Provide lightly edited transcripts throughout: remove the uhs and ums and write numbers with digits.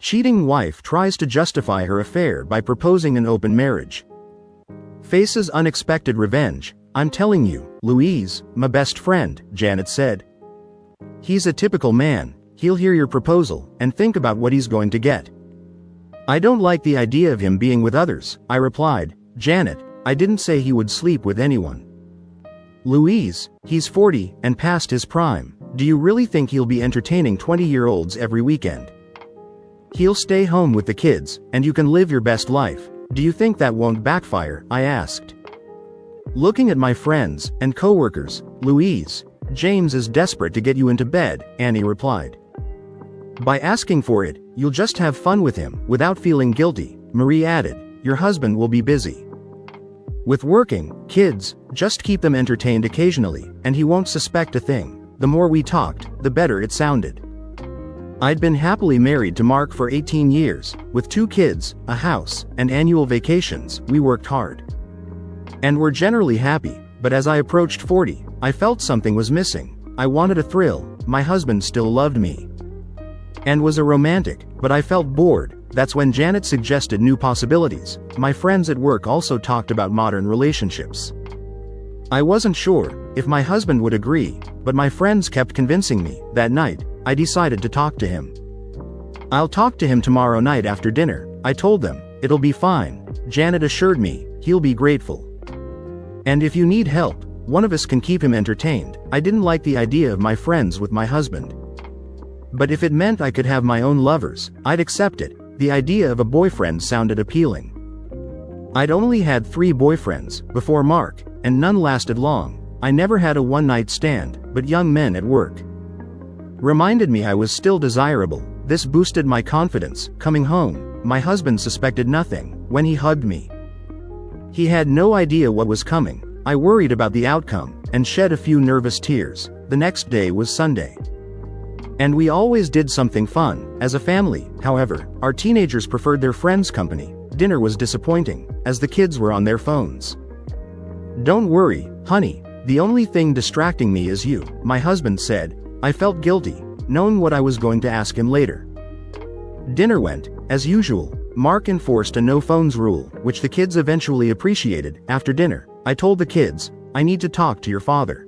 Cheating wife tries to justify her affair by proposing an open marriage. Faces unexpected revenge. I'm telling you, Louise, my best friend, Janet said. He's a typical man. He'll hear your proposal and think about what he's going to get. I don't like the idea of him being with others, I replied. Janet, I didn't say he would sleep with anyone. Louise, he's 40 and past his prime. Do you really think he'll be entertaining 20-year-olds every weekend? He'll stay home with the kids, and you can live your best life. Do you think that won't backfire? I asked. Looking at my friends and coworkers, Louise, James is desperate to get you into bed, Annie replied. By asking for it, you'll just have fun with him, without feeling guilty, Marie added. Your husband will be busy with working, kids, just keep them entertained occasionally, and he won't suspect a thing. The more we talked, the better it sounded. I'd been happily married to Mark for 18 years, with 2 kids, a house, and annual vacations. We worked hard and were generally happy, but as I approached 40, I felt something was missing. I wanted a thrill. My husband still loved me and was a romantic, but I felt bored. That's when Janet suggested new possibilities. My friends at work also talked about modern relationships. I wasn't sure if my husband would agree, but my friends kept convincing me. That night, I decided to talk to him. I'll talk to him tomorrow night after dinner, I told them. It'll be fine. Janet assured me, he'll be grateful. And if you need help, one of us can keep him entertained. I didn't like the idea of my friends with my husband. But if it meant I could have my own lovers, I'd accept it. The idea of a boyfriend sounded appealing. I'd only had 3 boyfriends before Mark, and none lasted long. I never had a one-night stand, but young men at work reminded me I was still desirable. This boosted my confidence. Coming home, my husband suspected nothing when he hugged me. He had no idea what was coming. I worried about the outcome and shed a few nervous tears. The next day was Sunday, and we always did something fun as a family. However, our teenagers preferred their friends' company. Dinner was disappointing, as the kids were on their phones. Don't worry, honey, the only thing distracting me is you, my husband said. I felt guilty, knowing what I was going to ask him later. Dinner went as usual. Mark enforced a no-phones rule, which the kids eventually appreciated. After dinner, I told the kids, I need to talk to your father.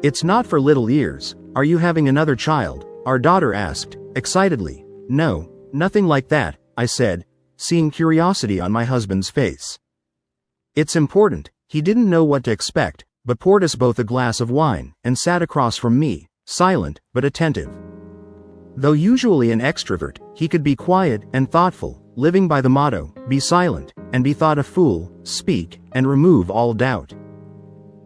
It's not for little ears. Are you having another child? Our daughter asked, excitedly. No, nothing like that, I said, seeing curiosity on my husband's face. It's important. He didn't know what to expect, but poured us both a glass of wine, and sat across from me, silent, but attentive. Though usually an extrovert, he could be quiet and thoughtful, living by the motto, be silent, and be thought a fool, speak, and remove all doubt.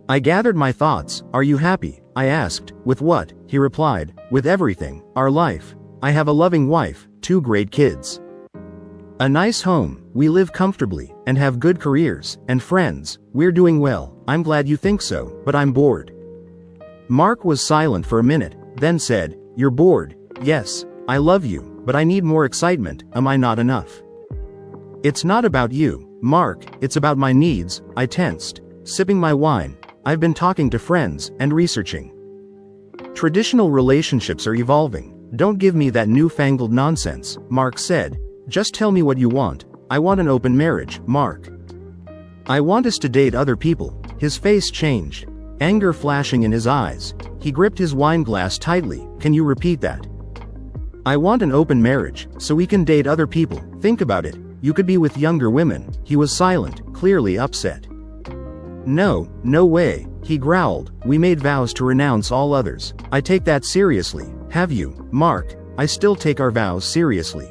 I gathered my thoughts. Are you happy? I asked. With what? He replied. With everything. Our life. I have a loving wife, 2 great kids, a nice home, we live comfortably, and have good careers, and friends. We're doing well. I'm glad you think so, but I'm bored. Mark was silent for a minute, then said, You're bored? Yes, I love you, but I need more excitement. Am I not enough? It's not about you, Mark, it's about my needs. I tensed, sipping my wine. I've been talking to friends and researching. Traditional relationships are evolving. Don't give me that newfangled nonsense, Mark said. Just tell me what you want. I want an open marriage, Mark. I want us to date other people. His face changed, anger flashing in his eyes. He gripped his wine glass tightly. Can you repeat that? I want an open marriage, so we can date other people. Think about it. You could be with younger women. He was silent, clearly upset. No, no way, he growled. We made vows to renounce all others. I take that seriously. Have you, Mark? I still take our vows seriously.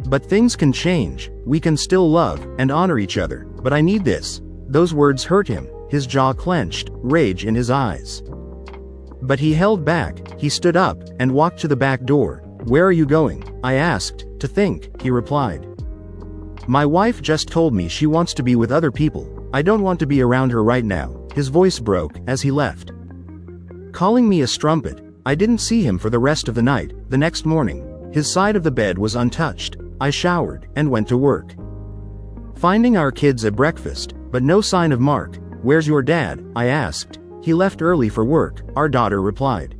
But things can change. We can still love and honor each other. But I need this. Those words hurt him. His jaw clenched, rage in his eyes. But he held back. He stood up and walked to the back door. Where are you going? I asked. To think, he replied. My wife just told me she wants to be with other people. I don't want to be around her right now. His voice broke as he left, calling me a strumpet. I didn't see him for the rest of the night. The next morning, his side of the bed was untouched. I showered and went to work, finding our kids at breakfast, but no sign of Mark. Where's your dad? I asked. He left early for work, our daughter replied.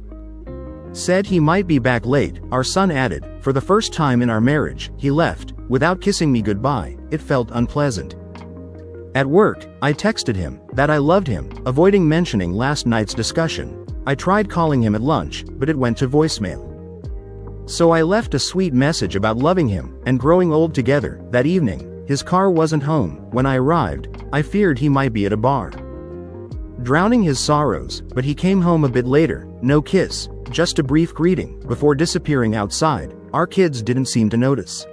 Said he might be back late, our son added. For the first time in our marriage, he left, without kissing me goodbye. It felt unpleasant. At work, I texted him that I loved him, avoiding mentioning last night's discussion. I tried calling him at lunch, but it went to voicemail. So I left a sweet message about loving him and growing old together. That evening, his car wasn't home. When I arrived, I feared he might be at a bar, drowning his sorrows, but he came home a bit later. No kiss, just a brief greeting, before disappearing outside. Our kids didn't seem to notice.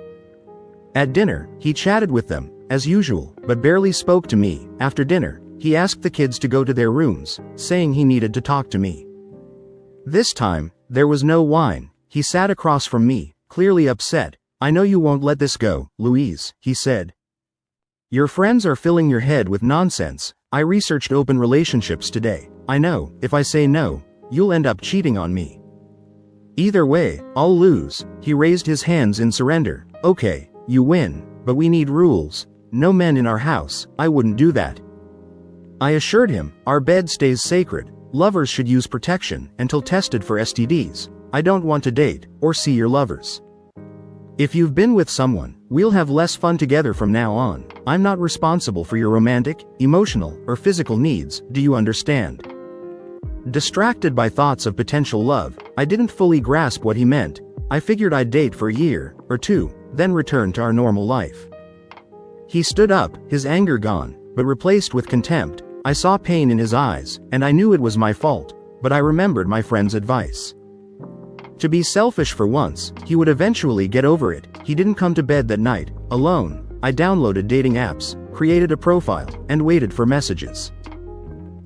At dinner, he chatted with them, as usual, but barely spoke to me. After dinner, he asked the kids to go to their rooms, saying he needed to talk to me. This time, there was no wine. He sat across from me, clearly upset. "I know you won't let this go, Louise," he said. "Your friends are filling your head with nonsense. I researched open relationships today. I know, if I say no, you'll end up cheating on me. Either way, I'll lose." He raised his hands in surrender. "Okay, you win, but we need rules. No men in our house. I wouldn't do that." I assured him, "Our bed stays sacred. Lovers should use protection until tested for STDs. I don't want to date or see your lovers. If you've been with someone, we'll have less fun together from now on. I'm not responsible for your romantic, emotional, or physical needs. Do you understand?" Distracted by thoughts of potential love, I didn't fully grasp what he meant. I figured I'd date for a year or two, then return to our normal life. He stood up, his anger gone, but replaced with contempt. I saw pain in his eyes, and I knew it was my fault, but I remembered my friend's advice. To be selfish for once, he would eventually get over it. He didn't come to bed that night, alone. I downloaded dating apps, created a profile, and waited for messages.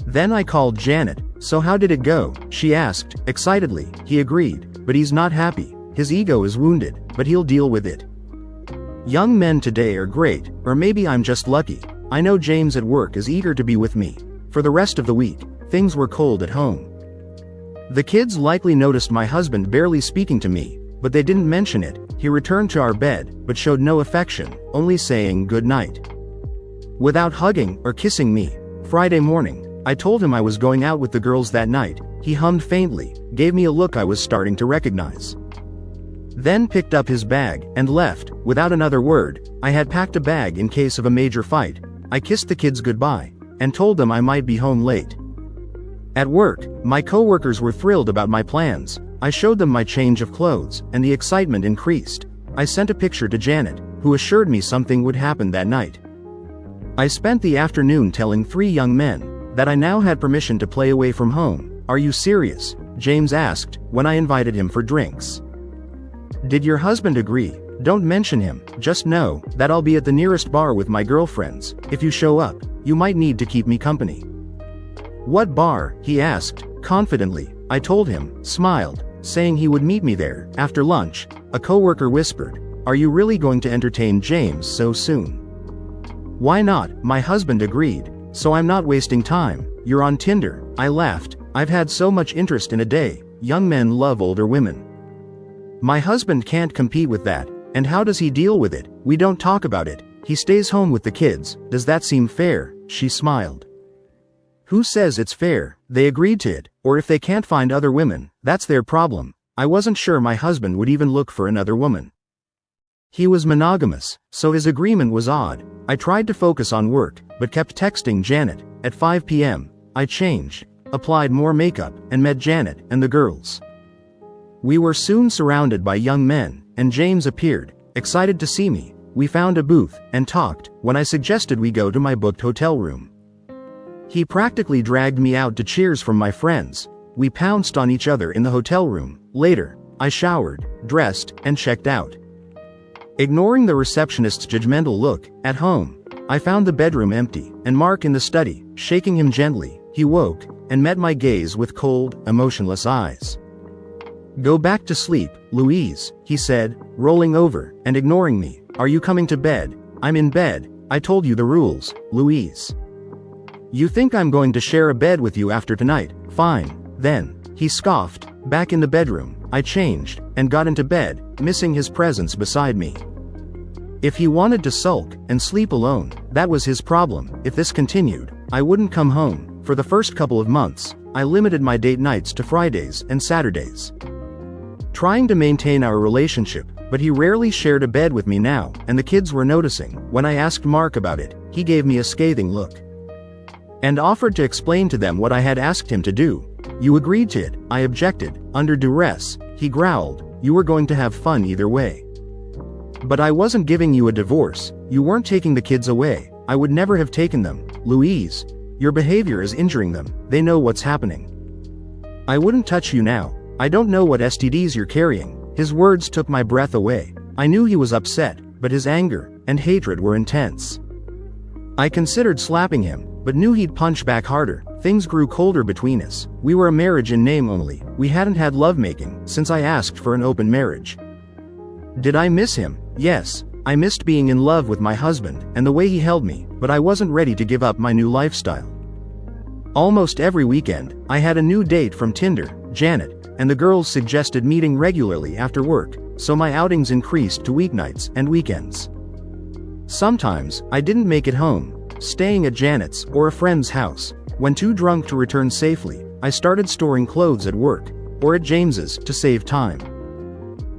Then I called Janet. "So how did it go?" she asked, excitedly. He agreed, "But he's not happy. His ego is wounded, but he'll deal with it." Young men today are great, or maybe I'm just lucky. I know James at work is eager to be with me. For the rest of the week, things were cold at home. The kids likely noticed my husband barely speaking to me, but they didn't mention it. He returned to our bed, but showed no affection, only saying good night, without hugging or kissing me. Friday morning, I told him I was going out with the girls that night. He hummed faintly, gave me a look I was starting to recognize, then picked up his bag and left, without another word. I had packed a bag in case of a major fight. I kissed the kids goodbye, and told them I might be home late. At work, my coworkers were thrilled about my plans. I showed them my change of clothes, and the excitement increased. I sent a picture to Janet, who assured me something would happen that night. I spent the afternoon telling 3 young men that I now had permission to play away from home. "Are you serious?" James asked, when I invited him for drinks. "Did your husband agree?" "Don't mention him, just know that I'll be at the nearest bar with my girlfriends. If you show up, you might need to keep me company." "What bar?" he asked, confidently. I told him, smiled, saying he would meet me there. After lunch, a coworker whispered, "Are you really going to entertain James so soon?" "Why not?" My husband agreed. "So I'm not wasting time. You're on Tinder." I laughed. "I've had so much interest in a day. Young men love older women. My husband can't compete with that. And how does he deal with it? We don't talk about it. He stays home with the kids. Does that seem fair?" She smiled. "Who says it's fair? They agreed to it, or if they can't find other women, that's their problem." I wasn't sure my husband would even look for another woman. He was monogamous, so his agreement was odd. I tried to focus on work, but kept texting Janet. At 5 p.m., I changed, applied more makeup, and met Janet and the girls. We were soon surrounded by young men, and James appeared, excited to see me. We found a booth, and talked, when I suggested we go to my booked hotel room. He practically dragged me out to cheers from my friends. We pounced on each other in the hotel room. Later, I showered, dressed, and checked out. Ignoring the receptionist's judgmental look, at home, I found the bedroom empty, and Mark in the study. Shaking him gently, he woke, and met my gaze with cold, emotionless eyes. "Go back to sleep, Louise," he said, rolling over, and ignoring me. "Are you coming to bed?" "I'm in bed. I told you the rules, Louise. You think I'm going to share a bed with you after tonight? Fine, then." He scoffed. Back in the bedroom, I changed, and got into bed, missing his presence beside me. If he wanted to sulk and sleep alone, that was his problem. If this continued, I wouldn't come home. For the first couple of months, I limited my date nights to Fridays and Saturdays. trying to maintain our relationship, but he rarely shared a bed with me now, and the kids were noticing. When I asked Mark about it, he gave me a scathing look and offered to explain to them what I had asked him to do. You agreed to it, I objected. Under duress, he growled, you were going to have fun either way. But I wasn't giving you a divorce, you weren't taking the kids away, I would never have taken them. Louise, your behavior is injuring them, they know what's happening. I wouldn't touch you now, I don't know what STDs you're carrying. His words took my breath away. I knew he was upset, but his anger and hatred were intense. I considered slapping him, but knew he'd punch back harder. Things grew colder between us. We were a marriage in name only. We hadn't had lovemaking since I asked for an open marriage. Did I miss him? Yes. I missed being in love with my husband and the way he held me, but I wasn't ready to give up my new lifestyle. Almost every weekend, I had a new date from Tinder, Janet, and the girls suggested meeting regularly after work, so my outings increased to weeknights and weekends. Sometimes, I didn't make it home, staying at Janet's or a friend's house. When too drunk to return safely, I started storing clothes at work or at James's to save time.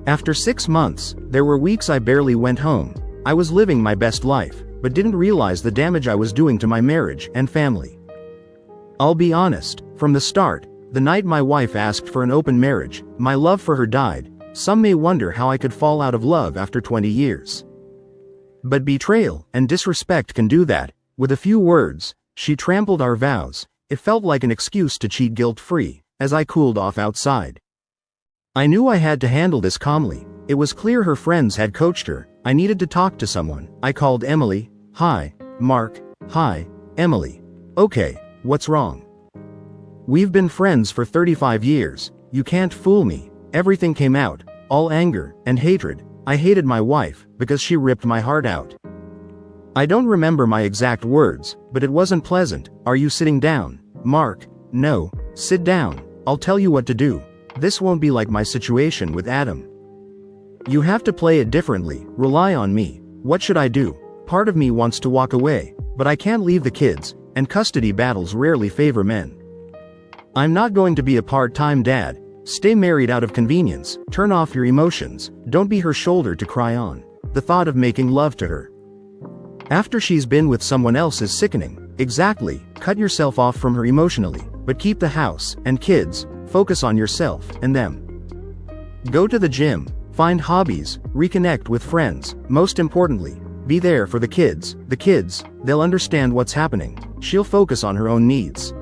After 6 months, there were weeks I barely went home. I was living my best life, but didn't realize the damage I was doing to my marriage and family. I'll be honest, from the start, the night my wife asked for an open marriage, my love for her died. Some may wonder how I could fall out of love after 20 years. But betrayal and disrespect can do that. With a few words, she trampled our vows. It felt like an excuse to cheat guilt-free, as I cooled off outside. I knew I had to handle this calmly. It was clear her friends had coached her. I needed to talk to someone. I called Emily. Hi, Mark. Hi, Emily. Okay, what's wrong? We've been friends for 35 years. You can't fool me. Everything came out, all anger and hatred. I hated my wife because she ripped my heart out. I don't remember my exact words, but it wasn't pleasant. Are you sitting down? Mark, no, sit down. I'll tell you what to do. This won't be like my situation with Adam. You have to play it differently, rely on me. What should I do? Part of me wants to walk away, but I can't leave the kids, and custody battles rarely favor men. I'm not going to be a part-time dad. Stay married out of convenience, turn off your emotions, don't be her shoulder to cry on. The thought of making love to her after she's been with someone else is sickening. Exactly, cut yourself off from her emotionally, but keep the house and kids, focus on yourself and them. Go to the gym, find hobbies, reconnect with friends, most importantly, be there for the kids, they'll understand what's happening, she'll focus on her own needs.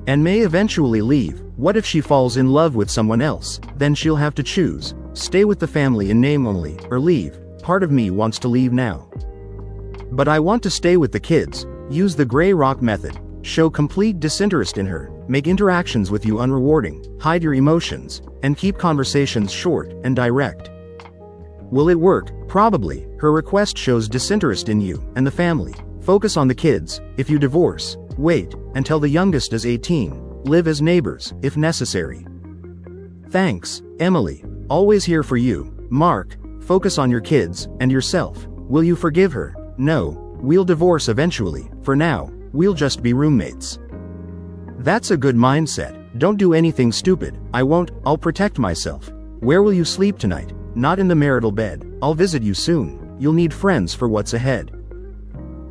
And may eventually leave. What if she falls in love with someone else? Then she'll have to choose, stay with the family in name only, or leave. Part of me wants to leave now. But I want to stay with the kids. Use the gray rock method. Show complete disinterest in her, make interactions with you unrewarding, hide your emotions, and keep conversations short and direct. Will it work? Probably. Her request shows disinterest in you and the family. Focus on the kids. If you divorce, wait until the youngest is 18. Live as neighbors, if necessary. Thanks, Emily. Always here for you. Mark, focus on your kids and yourself. Will you forgive her? No, we'll divorce eventually. For now, we'll just be roommates. That's a good mindset. Don't do anything stupid. I won't. I'll protect myself. Where will you sleep tonight? Not in the marital bed. I'll visit you soon. You'll need friends for what's ahead.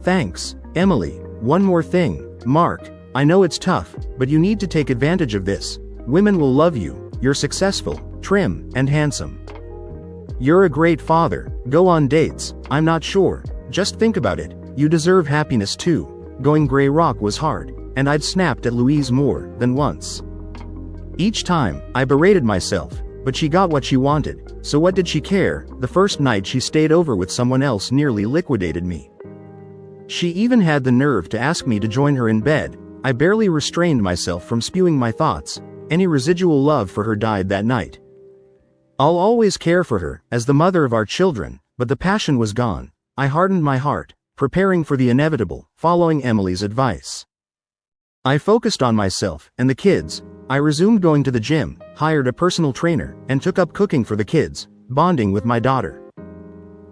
Thanks, Emily. One more thing, Mark. I know it's tough, but you need to take advantage of this. Women will love you. You're successful, trim, and handsome. You're a great father. Go on dates. I'm not sure. Just think about it. You deserve happiness too. Going gray rock was hard, and I'd snapped at Louise more than once. Each time, I berated myself, but she got what she wanted, so what did she care? The first night she stayed over with someone else nearly liquidated me. She even had the nerve to ask me to join her in bed. I barely restrained myself from spewing my thoughts. Any residual love for her died that night. I'll always care for her, as the mother of our children, but the passion was gone. I hardened my heart, preparing for the inevitable, following Emily's advice. I focused on myself and the kids. I resumed going to the gym, hired a personal trainer, and took up cooking for the kids, bonding with my daughter.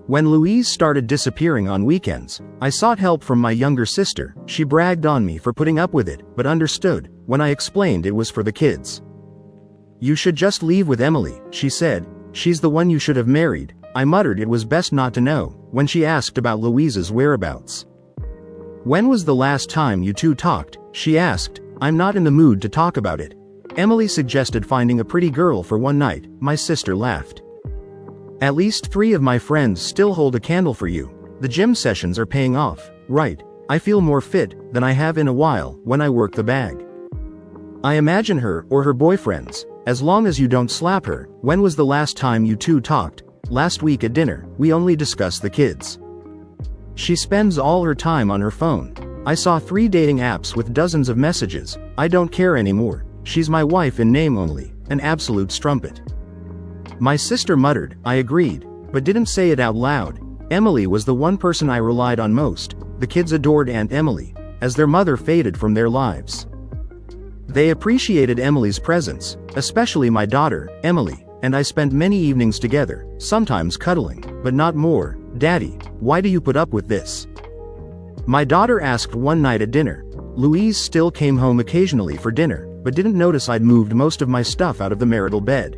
When Louise started disappearing on weekends, I sought help from my younger sister. She bragged on me for putting up with it, but understood when I explained it was for the kids. You should just leave with Emily, she said. She's the one you should have married. I muttered it was best not to know, when she asked about Louise's whereabouts. When was the last time you two talked? She asked. I'm not in the mood to talk about it. Emily suggested finding a pretty girl for one night. My sister laughed. At least 3 of my friends still hold a candle for you. The gym sessions are paying off, right? I feel more fit than I have in a while when I work the bag. I imagine her or her boyfriends, as long as you don't slap her. When was the last time you two talked? Last week at dinner, we only discussed the kids. She spends all her time on her phone. I saw 3 dating apps with dozens of messages. I don't care anymore. She's my wife in name only, an absolute strumpet. My sister muttered. I agreed, but didn't say it out loud. Emily was the one person I relied on most. The kids adored Aunt Emily, as their mother faded from their lives. They appreciated Emily's presence, especially my daughter, Emily, and I spent many evenings together, sometimes cuddling, but not more. Daddy, why do you put up with this? My daughter asked one night at dinner. Louise still came home occasionally for dinner, but didn't notice I'd moved most of my stuff out of the marital bed.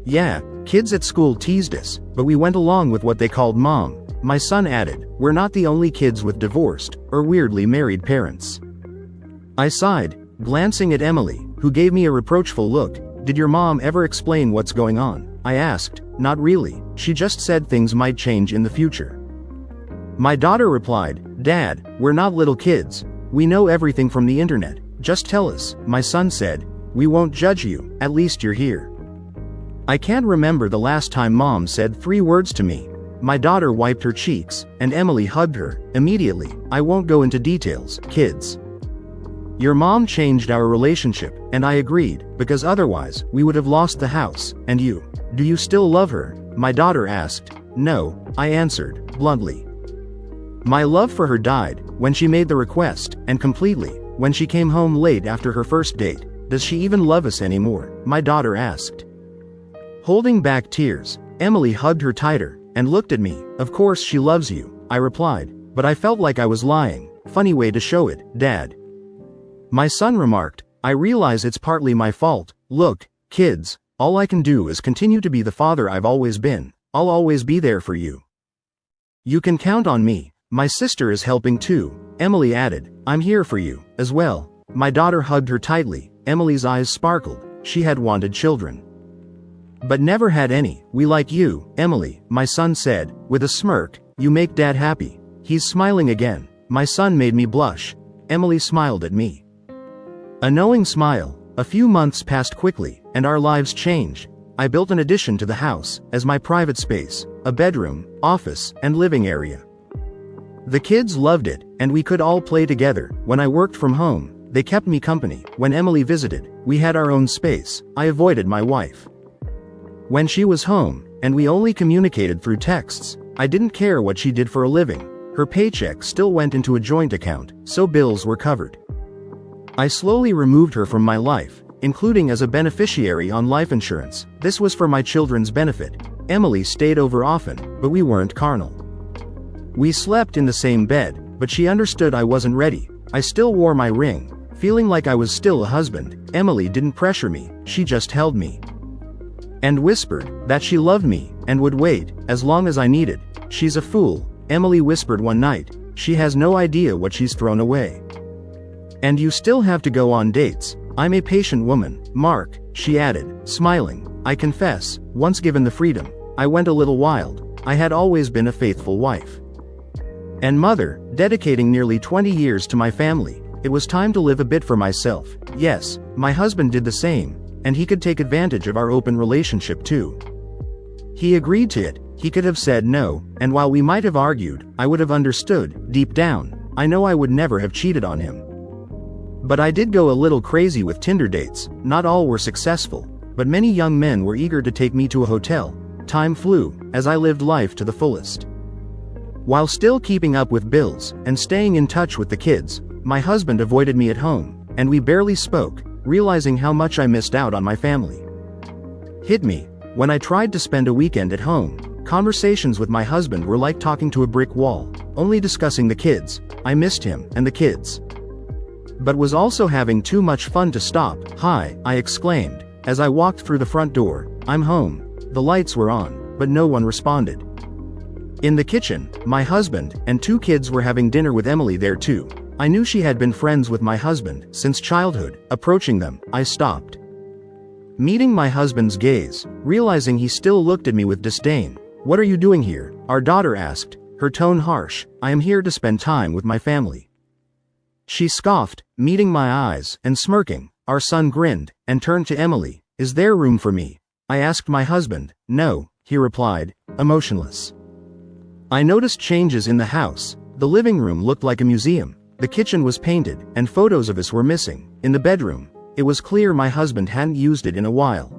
Yeah, kids at school teased us, but we went along with what they called mom. My son added, we're not the only kids with divorced, or weirdly married parents. I sighed, glancing at Emily, who gave me a reproachful look. Did your mom ever explain what's going on? I asked. Not really, she just said things might change in the future. My daughter replied, Dad, we're not little kids. We know everything from the internet. Just tell us. My son said, we won't judge you, at least you're here. I can't remember the last time mom said 3 words to me. My daughter wiped her cheeks, and Emily hugged her. Immediately. I won't go into details, kids. Your mom changed our relationship, and I agreed, because otherwise, we would have lost the house. And you? Do you still love her? My daughter asked. No, I answered, bluntly. My love for her died when she made the request, and completely when she came home late after her first date. Does she even love us anymore? My daughter asked. Holding back tears, Emily hugged her tighter and looked at me. Of course she loves you, I replied, but I felt like I was lying. Funny way to show it, Dad. My son remarked, I realize it's partly my fault. Look, kids, all I can do is continue to be the father I've always been. I'll always be there for you. You can count on me. My sister is helping too, Emily added. I'm here for you, as well. My daughter hugged her tightly. Emily's eyes sparkled. She had wanted children, but never had any. We like you, Emily, my son said, with a smirk. You make Dad happy. He's smiling again. My son made me blush. Emily smiled at me. A knowing smile. A few months passed quickly, and our lives changed. I built an addition to the house, as my private space, a bedroom, office, and living area. The kids loved it, and we could all play together. When I worked from home, they kept me company. When Emily visited, we had our own space. I avoided my wife when she was home, and we only communicated through texts. I didn't care what she did for a living. Her paycheck still went into a joint account, so bills were covered. I slowly removed her from my life, including as a beneficiary on life insurance. This was for my children's benefit. Emily stayed over often, but we weren't carnal. We slept in the same bed, but she understood I wasn't ready. I still wore my ring, feeling like I was still a husband. Emily didn't pressure me, she just held me and whispered that she loved me and would wait as long as I needed. She's a fool, Emily whispered one night. She has no idea what she's thrown away. And you still have to go on dates. I'm a patient woman, Mark, she added, smiling. I confess, once given the freedom, I went a little wild. I had always been a faithful wife and mother, dedicating nearly 20 years to my family. It was time to live a bit for myself. Yes, my husband did the same, and he could take advantage of our open relationship too. He agreed to it. He could have said no, and while we might have argued, I would have understood. Deep down, I know I would never have cheated on him. But I did go a little crazy with Tinder dates. Not all were successful, but many young men were eager to take me to a hotel. Time flew, as I lived life to the fullest, while still keeping up with bills and staying in touch with the kids. My husband avoided me at home, and we barely spoke, realizing how much I missed out on my family. Hit me when I tried to spend a weekend at home. Conversations with my husband were like talking to a brick wall, only discussing the kids. I missed him and the kids, but was also having too much fun to stop. Hi, I exclaimed. As I walked through the front door, I'm home. The lights were on, but no one responded. In the kitchen, my husband and 2 kids were having dinner with Emily there too. I knew she had been friends with my husband since childhood. Approaching them, I stopped. Meeting my husband's gaze, realizing he still looked at me with disdain. "What are you doing here?" our daughter asked, her tone harsh. "I am here to spend time with my family." She scoffed, meeting my eyes, and smirking. Our son grinned, and turned to Emily. "Is there room for me?" I asked my husband. "No," he replied, emotionless. I noticed changes in the house. The living room looked like a museum. The kitchen was painted, and photos of us were missing. In the bedroom, it was clear my husband hadn't used it in a while.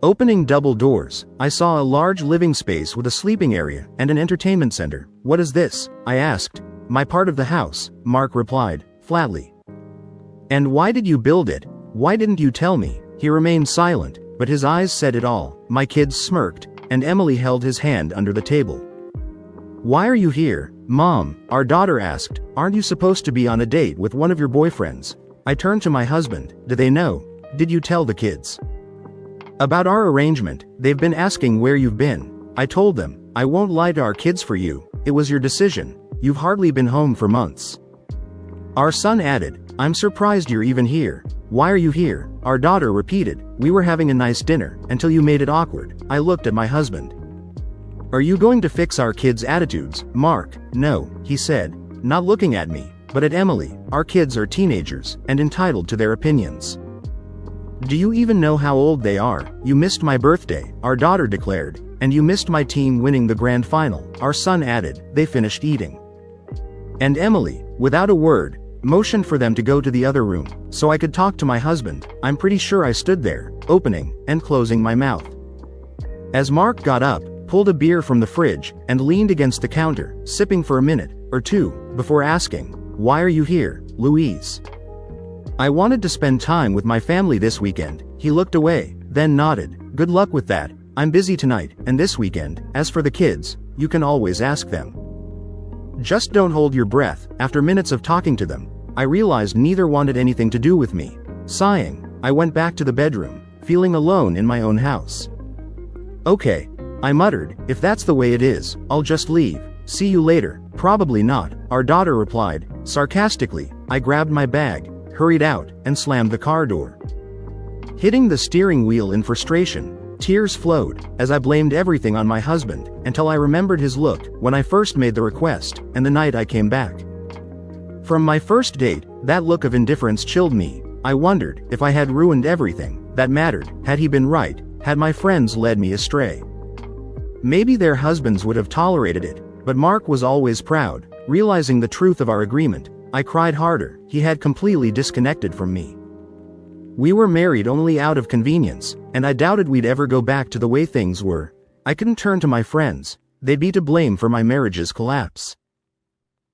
Opening double doors, I saw a large living space with a sleeping area and an entertainment center. "What is this?" I asked. "My part of the house," Mark replied, flatly. "And why did you build it? Why didn't you tell me?" He remained silent, but his eyes said it all. My kids smirked, and Emily held his hand under the table. "Why are you here, Mom?" our daughter asked. "Aren't you supposed to be on a date with one of your boyfriends?" I turned to my husband. "Do they know? Did you tell the kids about our arrangement? They've been asking where you've been." I told them. "I won't lie to our kids for you. It was your decision. You've hardly been home for months." Our son added, "I'm surprised you're even here." "Why are you here?" our daughter repeated. "We were having a nice dinner, until you made it awkward." I looked at my husband. "Are you going to fix our kids' attitudes, Mark?" "No," he said, not looking at me, but at Emily. "Our kids are teenagers, and entitled to their opinions. Do you even know how old they are?" "You missed my birthday," our daughter declared, "and you missed my team winning the grand final," our son added. They finished eating. And Emily, without a word, motioned for them to go to the other room, so I could talk to my husband. I'm pretty sure I stood there, opening and closing my mouth. As Mark got up, pulled a beer from the fridge, and leaned against the counter, sipping for a minute or two, before asking, "Why are you here, Louise?" "I wanted to spend time with my family this weekend." He looked away, then nodded. "Good luck with that. I'm busy tonight and this weekend. As for the kids, you can always ask them. Just don't hold your breath." After minutes of talking to them, I realized neither wanted anything to do with me. Sighing, I went back to the bedroom, feeling alone in my own house. "Okay," I muttered, "if that's the way it is, I'll just leave. See you later." "Probably not," our daughter replied, sarcastically. I grabbed my bag, hurried out, and slammed the car door. Hitting the steering wheel in frustration, tears flowed, as I blamed everything on my husband, until I remembered his look when I first made the request, and the night I came back. From my first date, that look of indifference chilled me. I wondered if I had ruined everything that mattered. Had he been right? Had my friends led me astray? Maybe their husbands would have tolerated it, but Mark was always proud. Realizing the truth of our agreement, I cried harder. He had completely disconnected from me. We were married only out of convenience, and I doubted we'd ever go back to the way things were. I couldn't turn to my friends. They'd be to blame for my marriage's collapse.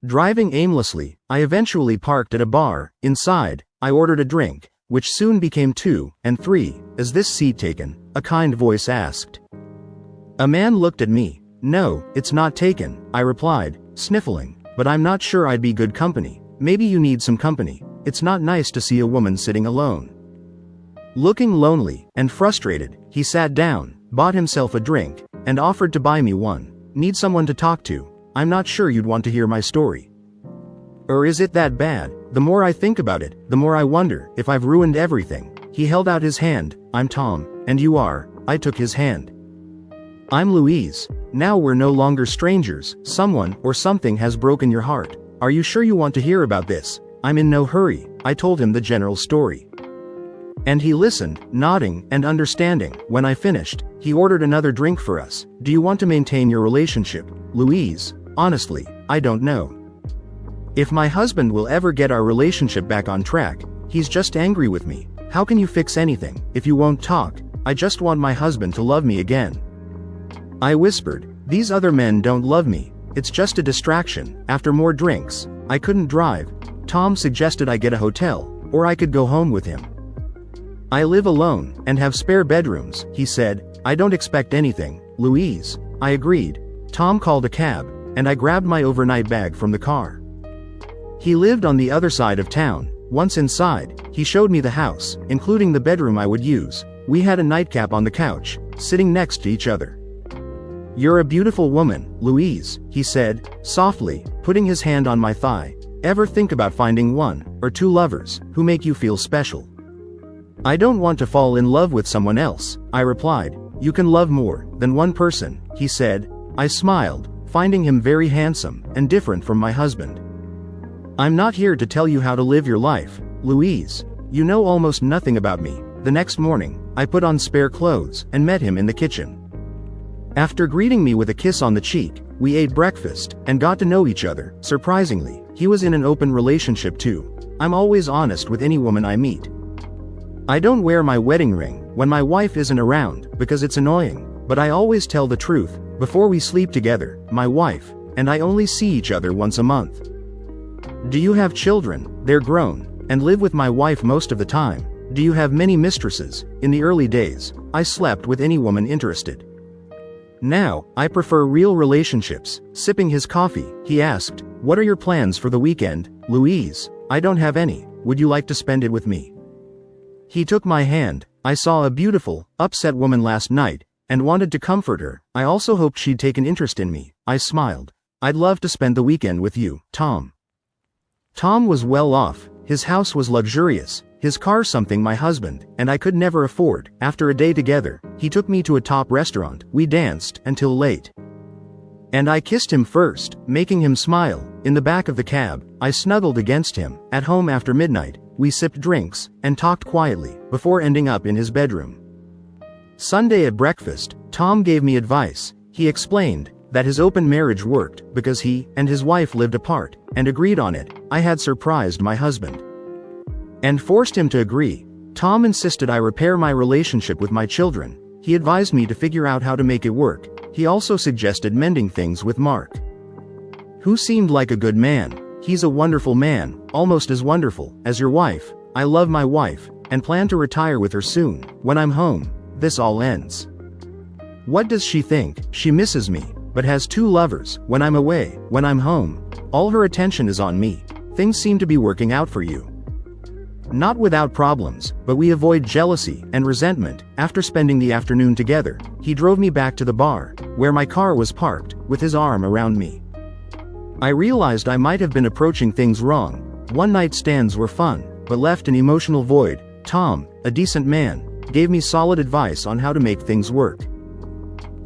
Driving aimlessly, I eventually parked at a bar. Inside, I ordered a drink, which soon became 2 and 3. "Is this seat taken?" a kind voice asked. A man looked at me. "No, it's not taken," I replied, sniffling, "but I'm not sure I'd be good company." "Maybe you need some company. It's not nice to see a woman sitting alone." Looking lonely and frustrated, he sat down, bought himself a drink, and offered to buy me one. "Need someone to talk to? I'm not sure you'd want to hear my story." Or is it that bad? The more I think about it, the more I wonder if I've ruined everything. He held out his hand. "I'm Tom, and you are." I took his hand. "I'm Louise. Now we're no longer strangers. Someone or something has broken your heart. Are you sure you want to hear about this?" "I'm in no hurry." I told him the general story. And he listened, nodding and understanding. When I finished, he ordered another drink for us. "Do you want to maintain your relationship, Louise?" "Honestly, I don't know if my husband will ever get our relationship back on track. He's just angry with me." "How can you fix anything if you won't talk?" "I just want my husband to love me again." I whispered. "These other men don't love me. It's just a distraction." After more drinks, I couldn't drive. Tom suggested I get a hotel, or I could go home with him. "I live alone, and have spare bedrooms," he said. "I don't expect anything, Louise." I agreed. Tom called a cab, and I grabbed my overnight bag from the car. He lived on the other side of town. Once inside, he showed me the house, including the bedroom I would use. We had a nightcap on the couch, sitting next to each other. "You're a beautiful woman, Louise," he said, softly, putting his hand on my thigh. "Ever think about finding one, or two lovers, who make you feel special?" "I don't want to fall in love with someone else," I replied. "You can love more than one person," he said. I smiled, finding him very handsome, and different from my husband. "I'm not here to tell you how to live your life, Louise. You know almost nothing about me." The next morning, I put on spare clothes, and met him in the kitchen. After greeting me with a kiss on the cheek, we ate breakfast, and got to know each other. Surprisingly, he was in an open relationship too. I'm always honest with any woman I meet. I don't wear my wedding ring when my wife isn't around, because it's annoying, but I always tell the truth. Before we sleep together, my wife and I only see each other once a month. "Do you have children?" "They're grown, and live with my wife most of the time." "Do you have many mistresses?" "In the early days, I slept with any woman interested. Now, I prefer real relationships." Sipping his coffee, he asked, "What are your plans for the weekend, Louise?" "I don't have any. Would you like to spend it with me?" He took my hand. "I saw a beautiful, upset woman last night, and wanted to comfort her. I also hoped she'd take an interest in me." I smiled. "I'd love to spend the weekend with you, Tom." Tom was well off. His house was luxurious, his car something my husband and I could never afford. After a day together, he took me to a top restaurant. We danced until late. And I kissed him first, making him smile. In the back of the cab, I snuggled against him. At home after midnight, we sipped drinks and talked quietly, before ending up in his bedroom. Sunday at breakfast, Tom gave me advice. He explained that his open marriage worked because he and his wife lived apart, and agreed on it. I had surprised my husband and forced him to agree. Tom insisted I repair my relationship with my children. He advised me to figure out how to make it work. He also suggested mending things with Mark, who seemed like a good man. "He's a wonderful man, almost as wonderful as your wife. I love my wife, and plan to retire with her soon. When I'm home, this all ends." "What does she think?" "She misses me, but has two lovers. When I'm away, when I'm home, all her attention is on me." "Things seem to be working out for you." "Not without problems, but we avoid jealousy and resentment." After spending the afternoon together, he drove me back to the bar, where my car was parked, with his arm around me. I realized I might have been approaching things wrong. One-night stands were fun, but left an emotional void. Tom, a decent man, gave me solid advice on how to make things work.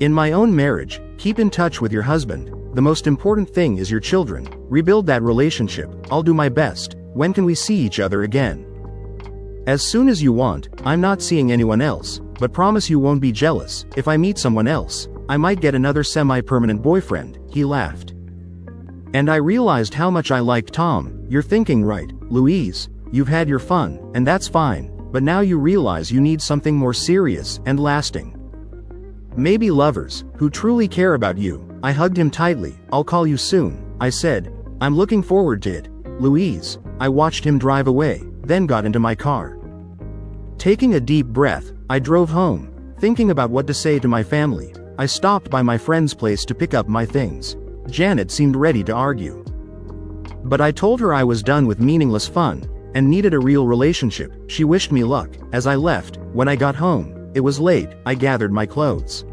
In my own marriage, keep in touch with your husband. The most important thing is your children. Rebuild that relationship. I'll do my best. When can we see each other again? As soon as you want. I'm not seeing anyone else, but promise you won't be jealous. If I meet someone else, I might get another semi-permanent boyfriend. He laughed. And I realized how much I liked Tom. You're thinking right, Louise. You've had your fun, and that's fine, but now you realize you need something more serious and lasting. Maybe lovers, who truly care about you. I hugged him tightly. "I'll call you soon," I said. "I'm looking forward to it, Louise." I watched him drive away, then got into my car. Taking a deep breath, I drove home, thinking about what to say to my family. I stopped by my friend's place to pick up my things. Janet seemed ready to argue, but I told her I was done with meaningless fun, and needed a real relationship. She wished me luck. As I left, when I got home, it was late. I gathered my clothes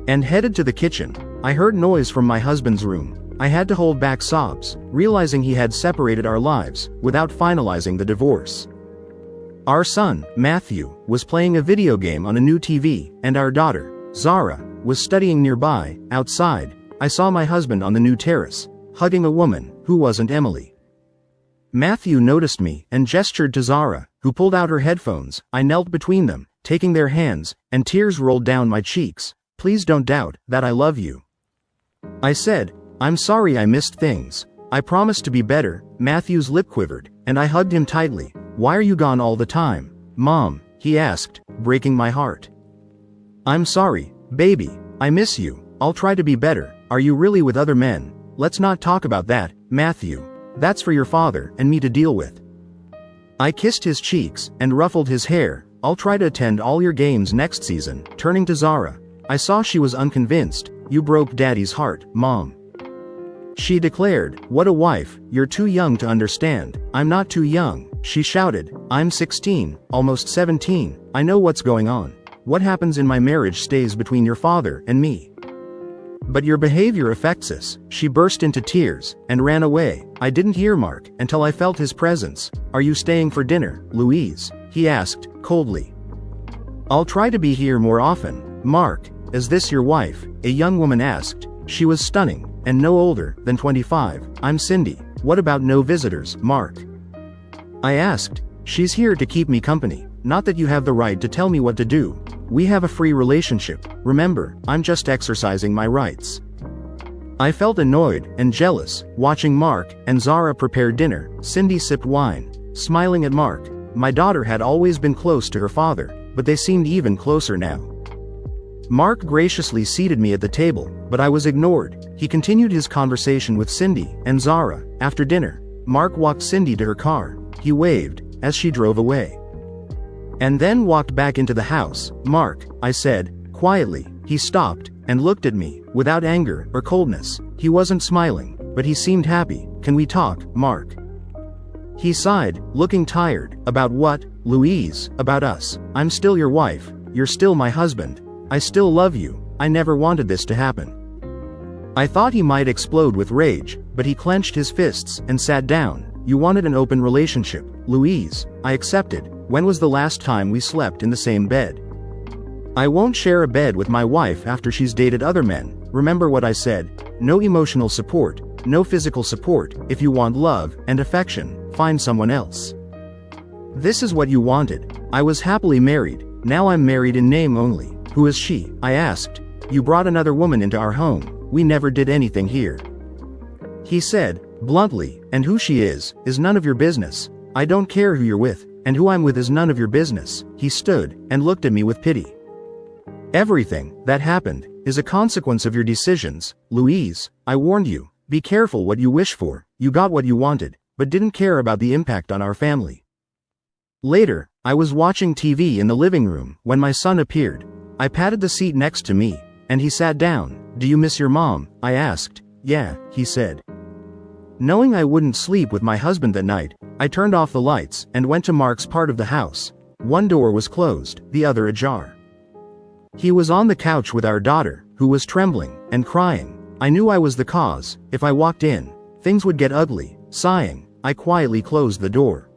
and headed to the kitchen. I heard noise from my husband's room. I had to hold back sobs, realizing he had separated our lives, without finalizing the divorce. Our son, Matthew, was playing a video game on a new TV, and our daughter, Zara, was studying nearby. Outside, I saw my husband on the new terrace, hugging a woman who wasn't Emily. Matthew noticed me, and gestured to Zara, who pulled out her headphones. I knelt between them, taking their hands, and tears rolled down my cheeks. "Please don't doubt that I love you," I said. "I'm sorry I missed things. I promised to be better." Matthew's lip quivered, and I hugged him tightly. "Why are you gone all the time, Mom?" he asked, breaking my heart. "I'm sorry, baby. I miss you. I'll try to be better." "Are you really with other men?" "Let's not talk about that, Matthew. That's for your father and me to deal with." I kissed his cheeks, and ruffled his hair. "I'll try to attend all your games next season." Turning to Zara, I saw she was unconvinced. "You broke Daddy's heart, Mom." She declared, "What a wife, you're too young to understand." "I'm not too young," she shouted. "I'm 16, almost 17, I know what's going on. What happens in my marriage stays between your father and me. But your behavior affects us." She burst into tears, and ran away. I didn't hear Mark, until I felt his presence. "Are you staying for dinner, Louise?" he asked, coldly. "I'll try to be here more often." "Mark, is this your wife?" a young woman asked. She was stunning, and no older than 25. "I'm Cindy. What about no visitors, Mark?" I asked. "She's here to keep me company. Not that you have the right to tell me what to do. We have a free relationship. Remember, I'm just exercising my rights." I felt annoyed and jealous, watching Mark and Zara prepare dinner. Cindy sipped wine, smiling at Mark. My daughter had always been close to her father, but they seemed even closer now. Mark graciously seated me at the table, but I was ignored. He continued his conversation with Cindy and Zara. After dinner, Mark walked Cindy to her car. He waved as she drove away, and then walked back into the house. "Mark," I said, quietly. He stopped and looked at me, without anger or coldness. He wasn't smiling, but he seemed happy. "Can we talk, Mark?" He sighed, looking tired. "About what, Louise?" "About us. I'm still your wife. You're still my husband. I still love you. I never wanted this to happen." I thought he might explode with rage, but he clenched his fists and sat down. "You wanted an open relationship, Louise. I accepted. When was the last time we slept in the same bed? I won't share a bed with my wife after she's dated other men. Remember what I said. No emotional support, no physical support. If you want love and affection, find someone else. This is what you wanted. I was happily married. Now I'm married in name only." "Who is she?" I asked. "You brought another woman into our home. We never did anything here," he said, bluntly, "and who she is none of your business. I don't care who you're with, and who I'm with is none of your business." He stood and looked at me with pity. "Everything that happened is a consequence of your decisions, Louise. I warned you. Be careful what you wish for. You got what you wanted, but didn't care about the impact on our family." Later, I was watching TV in the living room when my son appeared. I patted the seat next to me, and he sat down. "Do you miss your mom?" I asked. "Yeah," he said. Knowing I wouldn't sleep with my husband that night, I turned off the lights and went to Mark's part of the house. One door was closed, the other ajar. He was on the couch with our daughter, who was trembling and crying. I knew I was the cause. If I walked in, things would get ugly. Sighing, I quietly closed the door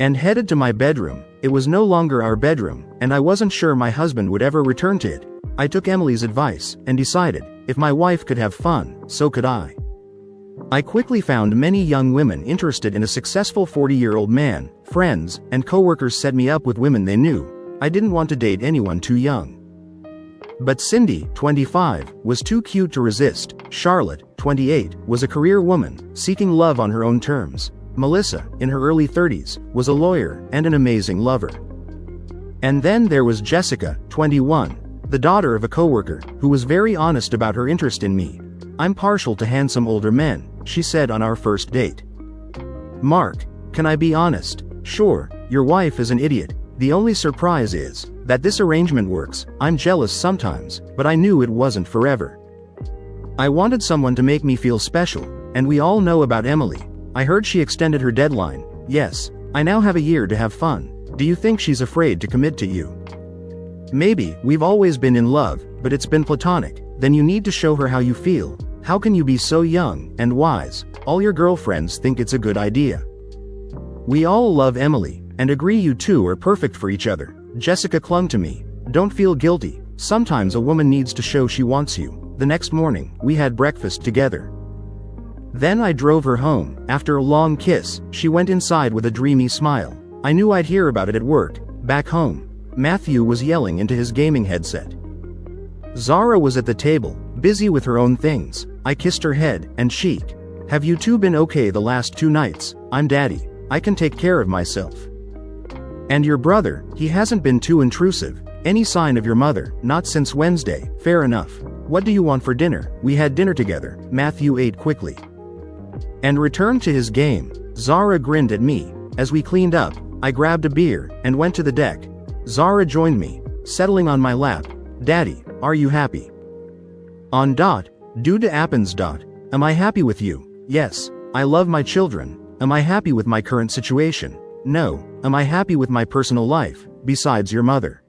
and headed to my bedroom. It was no longer our bedroom, and I wasn't sure my husband would ever return to it. I took Emily's advice and decided, if my wife could have fun, so could I. I quickly found many young women interested in a successful 40-year-old man. Friends and coworkers set me up with women they knew. I didn't want to date anyone too young. But Cindy, 25, was too cute to resist. Charlotte, 28, was a career woman, seeking love on her own terms. Melissa, in her early 30s, was a lawyer and an amazing lover. And then there was Jessica, 21, the daughter of a coworker, who was very honest about her interest in me. "I'm partial to handsome older men," she said on our first date. "Mark, can I be honest?" "Sure, your wife is an idiot. The only surprise is that this arrangement works. I'm jealous sometimes, but I knew it wasn't forever. I wanted someone to make me feel special, and we all know about Emily. I heard she extended her deadline. Yes, I now have a year to have fun. Do you think she's afraid to commit to you? Maybe. We've always been in love, but it's been platonic. Then you need to show her how you feel. How can you be so young and wise? All your girlfriends think it's a good idea. We all love Emily, and agree you two are perfect for each other." Jessica clung to me. "Don't feel guilty. Sometimes a woman needs to show she wants you." The next morning, we had breakfast together. Then I drove her home. After a long kiss, she went inside with a dreamy smile. I knew I'd hear about it at work. Back home, Matthew was yelling into his gaming headset. Zara was at the table, busy with her own things. I kissed her head and cheek. "Have you two been okay the last 2 nights? I'm daddy. I can take care of myself. And your brother, he hasn't been too intrusive. Any sign of your mother? Not since Wednesday." "Fair enough. What do you want for dinner?" We had dinner together. Matthew ate quickly and returned to his game. Zara grinned at me. As we cleaned up, I grabbed a beer and went to the deck. Zara joined me, settling on my lap. "Daddy, are you happy?" "On dot, due to Appens dot. Am I happy with you? Yes. I love my children. Am I happy with my current situation? No. Am I happy with my personal life, besides your mother?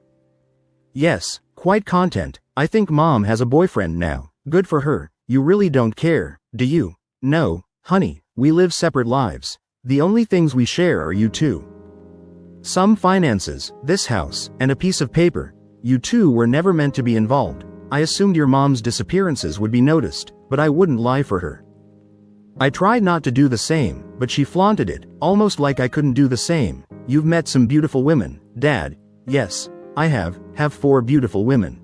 Yes. Quite content. I think mom has a boyfriend now. Good for her. You really don't care, do you? No, honey, we live separate lives. The only things we share are you two. Some finances, this house, and a piece of paper. You two were never meant to be involved. I assumed your mom's disappearances would be noticed, but I wouldn't lie for her. I tried not to do the same, but she flaunted it, almost like I couldn't do the same. You've met some beautiful women, Dad. Yes, I have 4 beautiful women.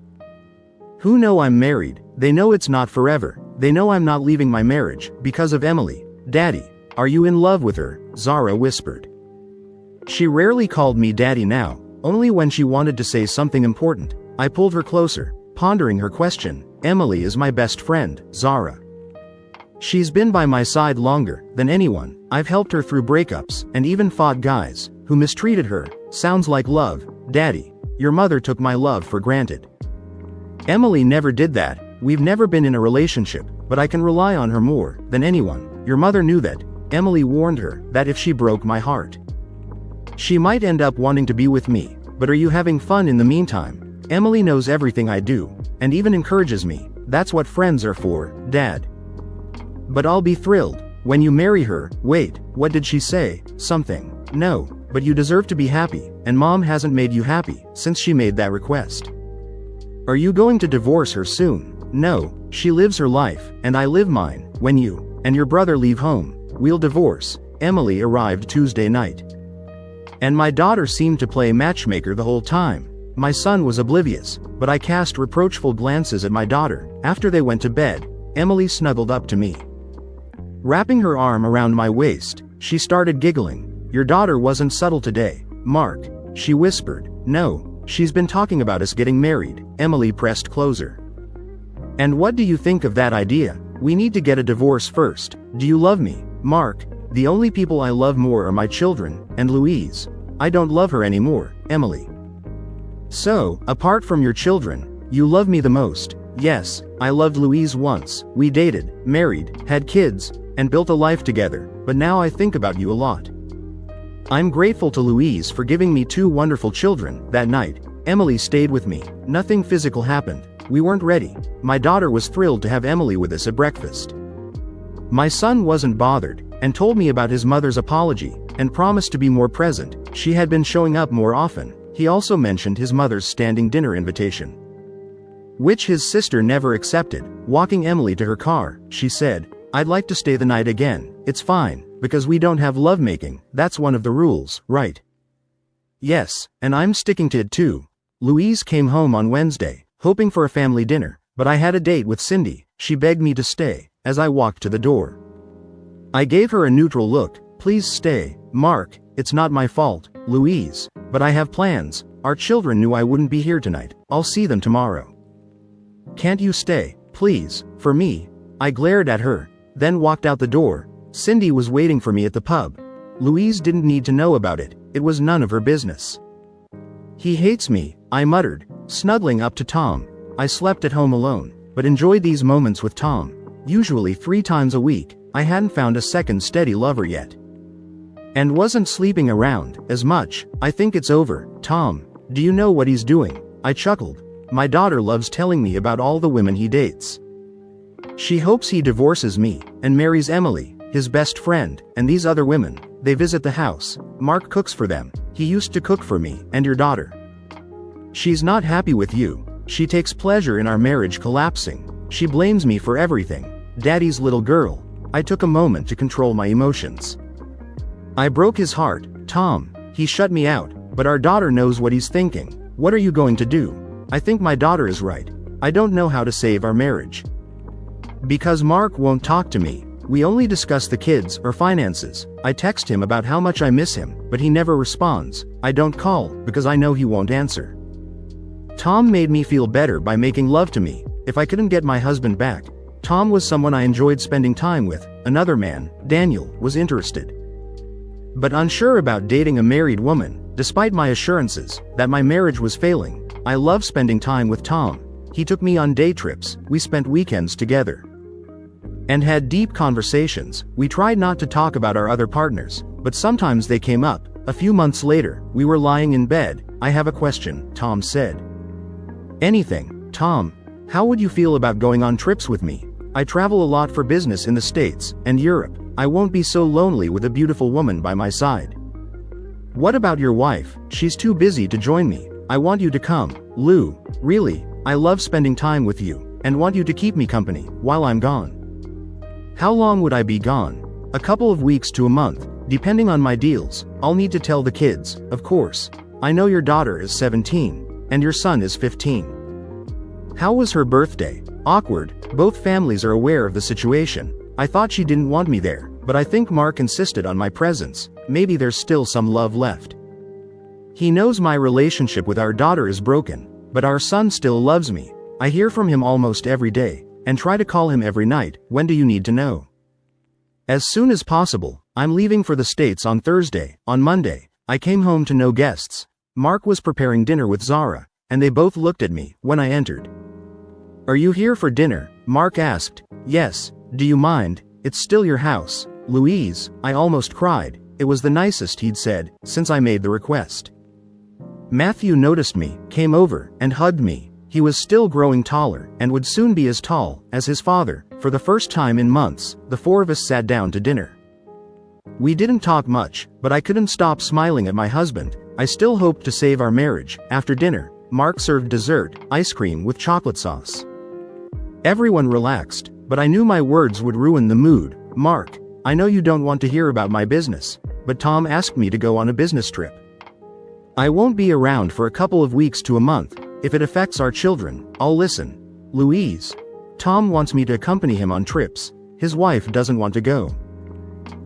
Who know I'm married, they know it's not forever, they know I'm not leaving my marriage, because of Emily. Daddy, are you in love with her? Zara whispered. She rarely called me Daddy now, only when she wanted to say something important. I pulled her closer, pondering her question. Emily is my best friend, Zara. She's been by my side longer than anyone. I've helped her through breakups, and even fought guys who mistreated her. Sounds like love, Daddy. Your mother took my love for granted. Emily never did that. We've never been in a relationship, but I can rely on her more than anyone. Your mother knew that. Emily warned her that if she broke my heart, she might end up wanting to be with me. But are you having fun in the meantime? Emily knows everything I do, and even encourages me. That's what friends are for, Dad. But I'll be thrilled when you marry her. Wait, what did she say? Something. No, but you deserve to be happy, and Mom hasn't made you happy since she made that request. Are you going to divorce her soon? No, she lives her life, and I live mine. When you and your brother leave home, we'll divorce. Emily arrived Tuesday night. And my daughter seemed to play matchmaker the whole time. My son was oblivious, but I cast reproachful glances at my daughter. After they went to bed, Emily snuggled up to me. Wrapping her arm around my waist, she started giggling. Your daughter wasn't subtle today, Mark, she whispered. No, she's been talking about us getting married. Emily pressed closer. And what do you think of that idea? We need to get a divorce first. Do you love me, Mark? The only people I love more are my children, and Louise. I don't love her anymore, Emily. So, apart from your children, you love me the most. Yes, I loved Louise once. We dated, married, had kids, and built a life together, but now I think about you a lot. I'm grateful to Louise for giving me 2 wonderful children. That night, Emily stayed with me. Nothing physical happened. We weren't ready. My daughter was thrilled to have Emily with us at breakfast. My son wasn't bothered, and told me about his mother's apology, and promised to be more present. She had been showing up more often. He also mentioned his mother's standing dinner invitation, which his sister never accepted. Walking Emily to her car, she said, I'd like to stay the night again. It's fine, because we don't have lovemaking. That's one of the rules, right? Yes, and I'm sticking to it too. Louise came home on Wednesday, hoping for a family dinner, but I had a date with Cindy. She begged me to stay. As I walked to the door, I gave her a neutral look. Please stay, Mark, it's not my fault, Louise, but I have plans. Our children knew I wouldn't be here tonight. I'll see them tomorrow. Can't you stay, please, for me? I glared at her, then walked out the door. Cindy was waiting for me at the pub. Louise didn't need to know about it. It was none of her business. He hates me, I muttered, snuggling up to Tom. I slept at home alone, but enjoyed these moments with Tom. Usually 3 times a week. I hadn't found a second steady lover yet. And wasn't sleeping around as much. I think it's over. Tom, do you know what he's doing? I chuckled. My daughter loves telling me about all the women he dates. She hopes he divorces me and marries Emily, his best friend, and these other women. They visit the house. Mark cooks for them. He used to cook for me and your daughter. She's not happy with you. She takes pleasure in our marriage collapsing. She blames me for everything. Daddy's little girl. I took a moment to control my emotions. I broke his heart, Tom. He shut me out, but our daughter knows what he's thinking. What are you going to do? I think my daughter is right. I don't know how to save our marriage. Because Mark won't talk to me. We only discuss the kids or finances. I text him about how much I miss him, but he never responds. I don't call, because I know he won't answer. Tom made me feel better by making love to me. If I couldn't get my husband back, Tom was someone I enjoyed spending time with. Another man, Daniel, was interested, but unsure about dating a married woman. Despite my assurances that my marriage was failing, I loved spending time with Tom. He took me on day trips. We spent weekends together. and had deep conversations. We tried not to talk about our other partners, but sometimes they came up. A few months later, we were lying in bed. I have a question, Tom said. Anything, Tom. How would you feel about going on trips with me? I travel a lot for business in the States and Europe. I won't be so lonely with a beautiful woman by my side. What about your wife? She's too busy to join me. I want you to come, Lou. Really, I love spending time with you, and want you to keep me company while I'm gone. How long would I be gone? A couple of weeks to a month, depending on my deals. I'll need to tell the kids, of course. I know your daughter is 17, and your son is 15. How was her birthday? Awkward. Both families are aware of the situation. I thought she didn't want me there, but I think Mark insisted on my presence. Maybe there's still some love left. He knows my relationship with our daughter is broken, but our son still loves me. I hear from him almost every day, and try to call him every night. When do you need to know? As soon as possible. I'm leaving for the States on Thursday. On Monday, I came home to no guests. Mark was preparing dinner with Zara, and they both looked at me when I entered. Are you here for dinner? Mark asked. Yes. Do you mind? It's still your house. Louise, I almost cried. It was the nicest he'd said since I made the request. Matthew noticed me, came over, and hugged me. He was still growing taller, and would soon be as tall as his father. For the first time in months, the four of us sat down to dinner. We didn't talk much, but I couldn't stop smiling at my husband. I still hoped to save our marriage. After dinner, Mark served dessert, ice cream with chocolate sauce. Everyone relaxed, but I knew my words would ruin the mood. Mark, I know you don't want to hear about my business, but Tom asked me to go on a business trip. I won't be around for a couple of weeks to a month. If it affects our children, I'll listen. Louise. Tom wants me to accompany him on trips. His wife doesn't want to go.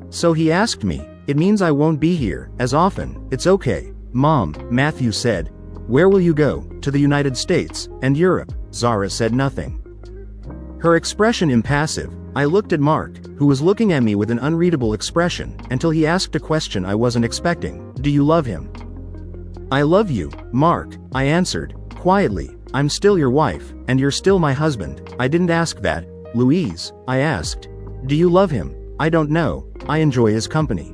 So he asked me. It means I won't be here as often. It's okay, Mom, Matthew said. Where will you go? To the United States and Europe. Zara said nothing. Her expression impassive. I looked at Mark, who was looking at me with an unreadable expression, until he asked a question I wasn't expecting. Do you love him? I love you, Mark, I answered, quietly. I'm still your wife, and you're still my husband. I didn't ask that. Louise, I asked. Do you love him? I don't know. I enjoy his company.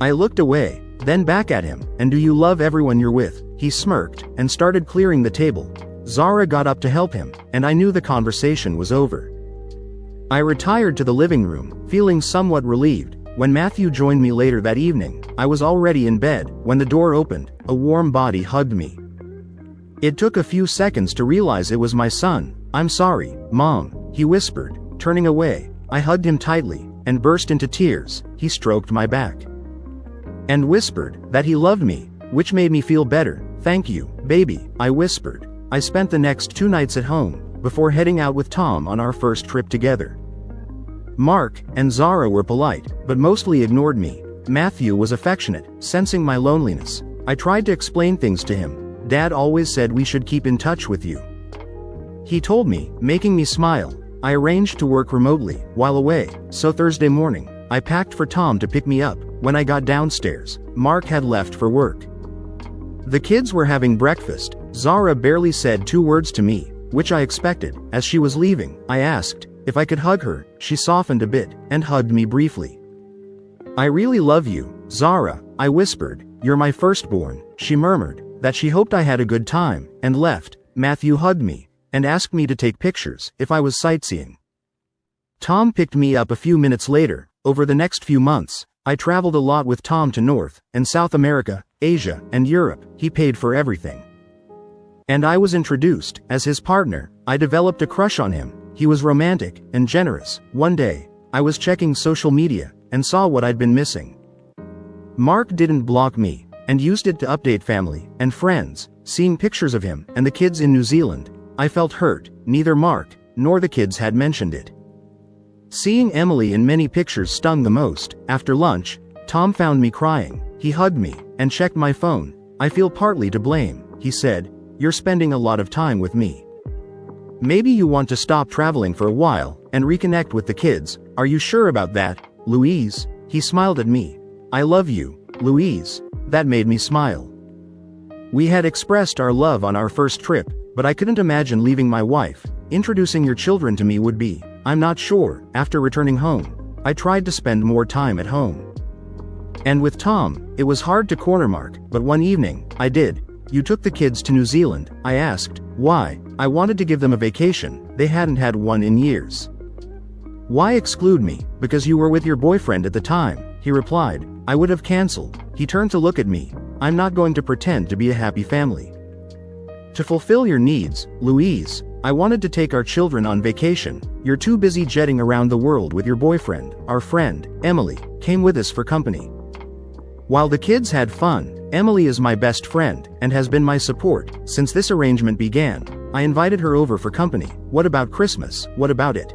I looked away, then back at him. And do you love everyone you're with? He smirked, and started clearing the table. Zara got up to help him, and I knew the conversation was over. I retired to the living room, feeling somewhat relieved. When Matthew joined me later that evening, I was already in bed. When the door opened, a warm body hugged me. It took a few seconds to realize it was my son. I'm sorry, Mom, he whispered, turning away. I hugged him tightly, and burst into tears. He stroked my back and whispered that he loved me, which made me feel better. Thank you, baby, I whispered. I spent the next 2 nights at home, before heading out with Tom on our first trip together. Mark and Zara were polite, but mostly ignored me. Matthew was affectionate, sensing my loneliness. I tried to explain things to him. Dad always said we should keep in touch with you. He told me, making me smile. I arranged to work remotely while away, so Thursday morning, I packed for Tom to pick me up. When I got downstairs, Mark had left for work. The kids were having breakfast. Zara barely said 2 words to me, which I expected. As she was leaving, I asked if I could hug her. She softened a bit, and hugged me briefly. I really love you, Zara, I whispered. You're my firstborn. She murmured that she hoped I had a good time, and left. Matthew hugged me, and asked me to take pictures if I was sightseeing. Tom picked me up a few minutes later. Over the next few months, I traveled a lot with Tom to North and South America, Asia, and Europe. He paid for everything. And I was introduced as his partner. I developed a crush on him. He was romantic and generous. One day, I was checking social media and saw what I'd been missing. Mark didn't block me, and used it to update family and friends. Seeing pictures of him and the kids in New Zealand, I felt hurt. Neither Mark nor the kids had mentioned it. Seeing Emily in many pictures stung the most. After lunch, Tom found me crying. He hugged me and checked my phone. I feel partly to blame, he said. You're spending a lot of time with me. Maybe you want to stop traveling for a while and reconnect with the kids. Are you sure about that, Louise? He smiled at me. I love you, Louise. That made me smile. We had expressed our love on our first trip, but I couldn't imagine leaving my wife. Introducing your children to me would be. I'm not sure. After returning home, I tried to spend more time at home. And with Tom, it was hard to corner Mark, but one evening, I did. You took the kids to New Zealand, I asked. Why? I wanted to give them a vacation, they hadn't had one in years. Why exclude me? Because you were with your boyfriend at the time, he replied. I would have cancelled. He turned to look at me. I'm not going to pretend to be a happy family. To fulfill your needs, Louise, I wanted to take our children on vacation. You're too busy jetting around the world with your boyfriend. Our friend, Emily, came with us for company. While the kids had fun, Emily is my best friend, and has been my support since this arrangement began. I invited her over for company. What about Christmas? What about it?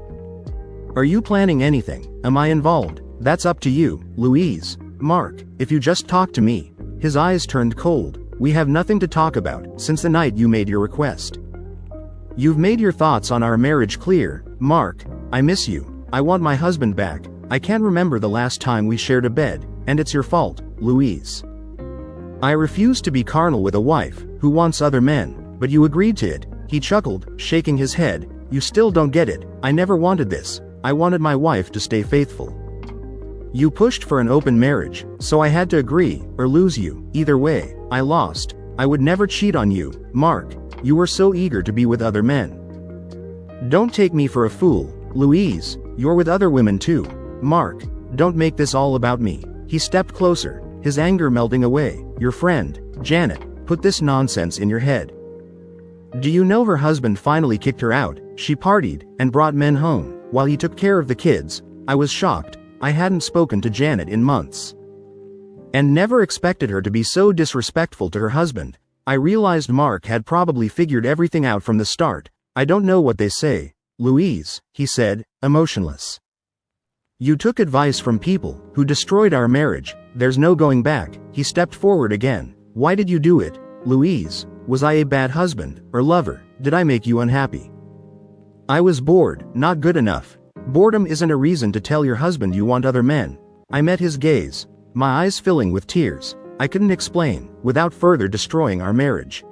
Are you planning anything? Am I involved? That's up to you, Louise. Mark, if you just talk to me. His eyes turned cold. We have nothing to talk about since the night you made your request. You've made your thoughts on our marriage clear. Mark, I miss you. I want my husband back. I can't remember the last time we shared a bed, and it's your fault, Louise. I refuse to be carnal with a wife who wants other men, but you agreed to it. He chuckled, shaking his head. You still don't get it. I never wanted this. I wanted my wife to stay faithful. You pushed for an open marriage, so I had to agree, or lose you. Either way, I lost. I would never cheat on you, Mark. You were so eager to be with other men. Don't take me for a fool, Louise. You're with other women too. Mark, don't make this all about me. He stepped closer, his anger melting away. Your friend, Janet, put this nonsense in your head. Do you know her husband finally kicked her out? She partied and brought men home while he took care of the kids. I was shocked. I hadn't spoken to Janet in months, and never expected her to be so disrespectful to her husband. I realized Mark had probably figured everything out from the start. I don't know what they say, Louise, he said, emotionless. You took advice from people who destroyed our marriage. There's no going back. He stepped forward again. Why did you do it, Louise? Was I a bad husband or lover? Did I make you unhappy? I was bored, not good enough. Boredom isn't a reason to tell your husband you want other men. I met his gaze, my eyes filling with tears. I couldn't explain, without further destroying our marriage.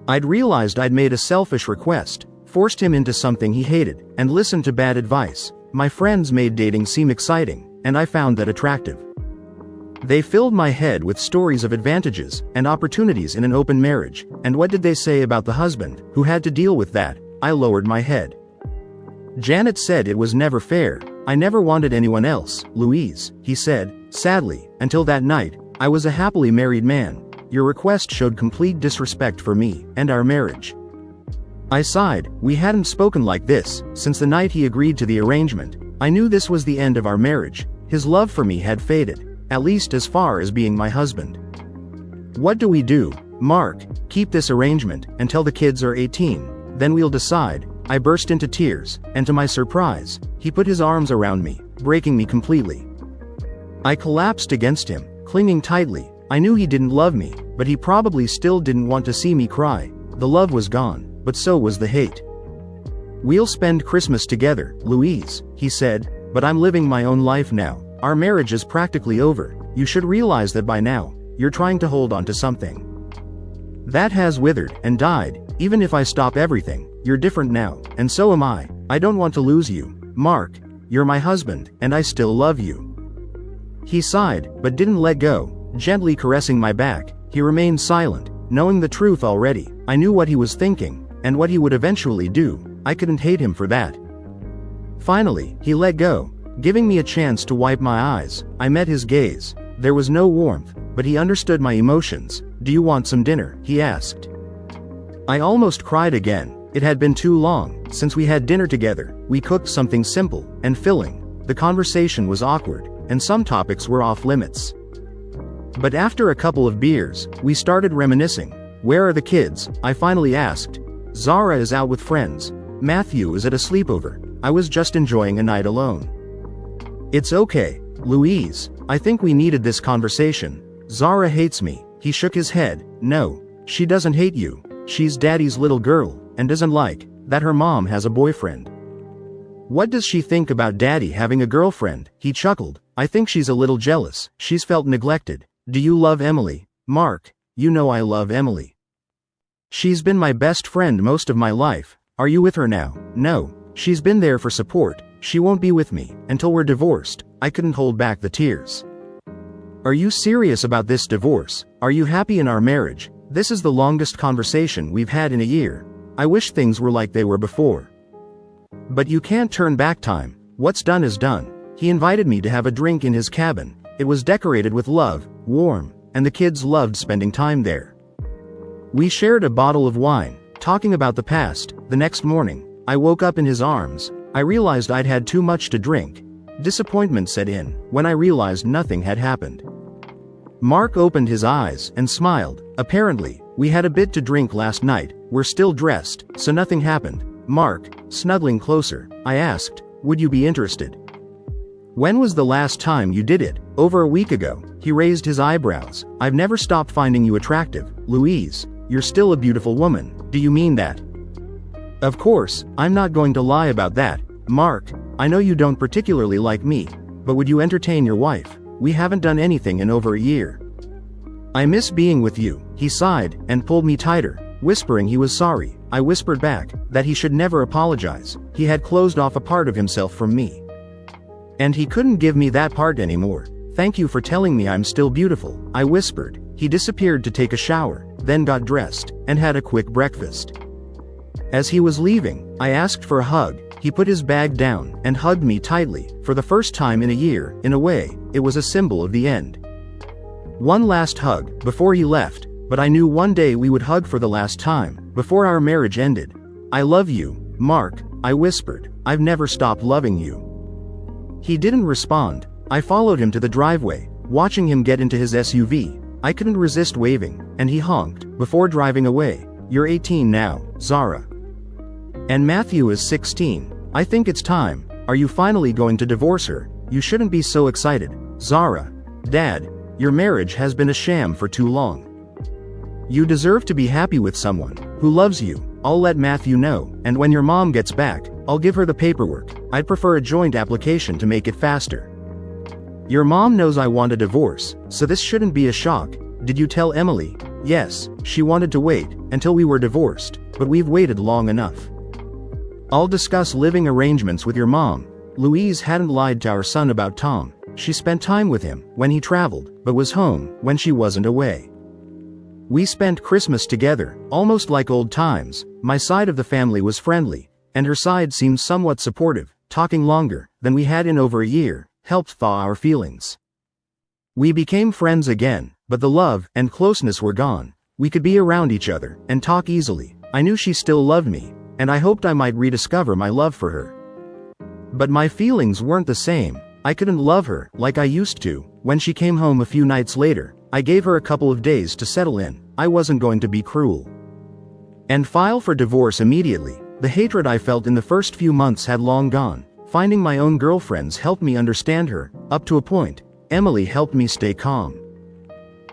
I'd realized I'd made a selfish request, forced him into something he hated, and listened to bad advice. My friends made dating seem exciting, and I found that attractive. They filled my head with stories of advantages and opportunities in an open marriage, and what did they say about the husband who had to deal with that? I lowered my head. Janet said it was never fair. I never wanted anyone else, Louise, he said, sadly. Until that night, I was a happily married man. Your request showed complete disrespect for me and our marriage. I sighed. We hadn't spoken like this since the night he agreed to the arrangement. I knew this was the end of our marriage. His love for me had faded, at least as far as being my husband. What do we do? Mark, keep this arrangement until the kids are 18, then we'll decide. I burst into tears, and to my surprise, he put his arms around me, breaking me completely. I collapsed against him, clinging tightly. I knew he didn't love me, but he probably still didn't want to see me cry. The love was gone, but so was the hate. We'll spend Christmas together, Louise, he said, but I'm living my own life now. Our marriage is practically over. You should realize that by now. You're trying to hold on to something that has withered and died. Even if I stop everything, you're different now, and so am I. I don't want to lose you. Mark, you're my husband, and I still love you. He sighed, but didn't let go, gently caressing my back. He remained silent, knowing the truth already. I knew what he was thinking, and what he would eventually do. I couldn't hate him for that. Finally, he let go, giving me a chance to wipe my eyes. I met his gaze. There was no warmth, but he understood my emotions. Do you want some dinner? He asked. I almost cried again. It had been too long since we had dinner together. We cooked something simple and filling. The conversation was awkward, and some topics were off limits. But after a couple of beers, we started reminiscing. Where are the kids? I finally asked. Zara is out with friends. Matthew is at a sleepover. I was just enjoying a night alone. It's okay, Louise. I think we needed this conversation. Zara hates me. He shook his head. No, she doesn't hate you. She's Daddy's little girl, and doesn't like that her mom has a boyfriend. What does she think about Daddy having a girlfriend? He chuckled. I think she's a little jealous. She's felt neglected. Do you love Emily? Mark, you know I love Emily. She's been my best friend most of my life. Are you with her now? No, She's been there for support, she won't be with me until we're divorced. I couldn't hold back the tears. Are you serious about this divorce? Are you happy in our marriage? This is the longest conversation we've had in a year. I wish things were like they were before. But you can't turn back time. What's done is done. He invited me to have a drink in his cabin. It was decorated with love, warm, and the kids loved spending time there. We shared a bottle of wine, talking about the past. The next morning, I woke up in his arms. I realized I'd had too much to drink. Disappointment set in when I realized nothing had happened. Mark opened his eyes and smiled. Apparently, we had a bit to drink last night. We're still dressed, so nothing happened. Mark, snuggling closer, I asked, would you be interested? When was the last time you did it? Over a week ago. He raised his eyebrows. I've never stopped finding you attractive, Louise. You're still a beautiful woman. Do you mean that? Of course, I'm not going to lie about that. Mark, I know you don't particularly like me, but would you entertain your wife? We haven't done anything in over a year. I miss being with you. He sighed and pulled me tighter, whispering he was sorry. I whispered back that he should never apologize. He had closed off a part of himself from me. And he couldn't give me that part anymore. Thank you for telling me I'm still beautiful, I whispered. He disappeared to take a shower, then got dressed, and had a quick breakfast. As he was leaving, I asked for a hug. He put his bag down and hugged me tightly. For the first time in a year, in a way, it was a symbol of the end. One last hug before he left, but I knew one day we would hug for the last time, before our marriage ended. I love you, Mark, I whispered. I've never stopped loving you. He didn't respond. I followed him to the driveway, watching him get into his SUV. I couldn't resist waving, and he honked before driving away. You're 18 now, Zara. And Matthew is 16. I think it's time. Are you finally going to divorce her? You shouldn't be so excited, Zara. Dad, your marriage has been a sham for too long. You deserve to be happy with someone who loves you. I'll let Matthew know, and when your mom gets back, I'll give her the paperwork. I'd prefer a joint application to make it faster. Your mom knows I want a divorce, so this shouldn't be a shock. Did you tell Emily? Yes, she wanted to wait until we were divorced, but we've waited long enough. I'll discuss living arrangements with your mom. Louise hadn't lied to our son about Tom. She spent time with him when he traveled, but was home when she wasn't away. We spent Christmas together, almost like old times. My side of the family was friendly, and her side seemed somewhat supportive. Talking longer than we had in over a year helped thaw our feelings. We became friends again, but the love and closeness were gone. We could be around each other and talk easily. I knew she still loved me, and I hoped I might rediscover my love for her. But my feelings weren't the same. I couldn't love her like I used to. When she came home a few nights later, I gave her a couple of days to settle in. I wasn't going to be cruel and file for divorce immediately. The hatred I felt in the first few months had long gone. Finding my own girlfriends helped me understand her, up to a point. Emily helped me stay calm.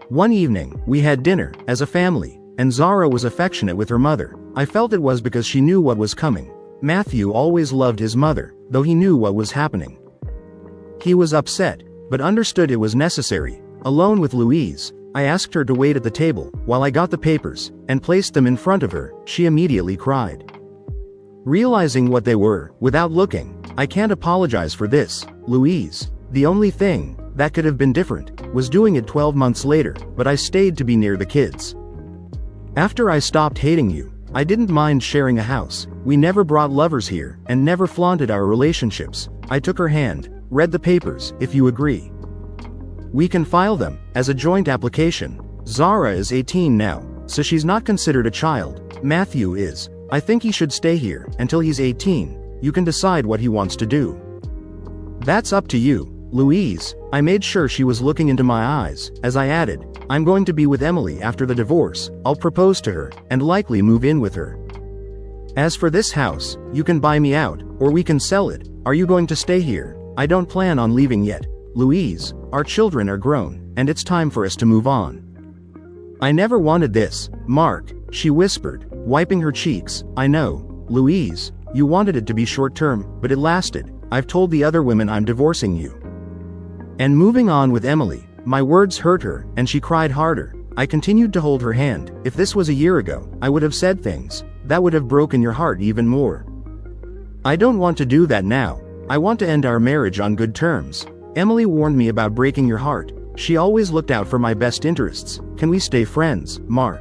One evening, we had dinner as a family, and Zara was affectionate with her mother. I felt it was because she knew what was coming. Matthew always loved his mother, though he knew what was happening. He was upset, but understood it was necessary. Alone with Louise, I asked her to wait at the table while I got the papers and placed them in front of her. She immediately cried. Realizing what they were, without looking, I can't apologize for this, Louise. The only thing that could have been different was doing it 12 months later, but I stayed to be near the kids. After I stopped hating you, I didn't mind sharing a house. We never brought lovers here and never flaunted our relationships. I took her hand, read the papers. If you agree, we can file them as a joint application. Zara is 18 now, so she's not considered a child. Matthew is. I think he should stay here until he's 18. You can decide what he wants to do. That's up to you, Louise. I made sure she was looking into my eyes as I added, I'm going to be with Emily after the divorce. I'll propose to her and likely move in with her. As for this house, you can buy me out, or we can sell it. Are you going to stay here? I don't plan on leaving yet, Louise. Our children are grown, and it's time for us to move on. I never wanted this, Mark, she whispered, wiping her cheeks. I know, Louise, you wanted it to be short-term, but it lasted. I've told the other women I'm divorcing you and moving on with Emily. My words hurt her, and she cried harder. I continued to hold her hand. If this was a year ago, I would have said things that would have broken your heart even more. I don't want to do that now. I want to end our marriage on good terms. Emily warned me about breaking your heart. She always looked out for my best interests. Can we stay friends, Mark?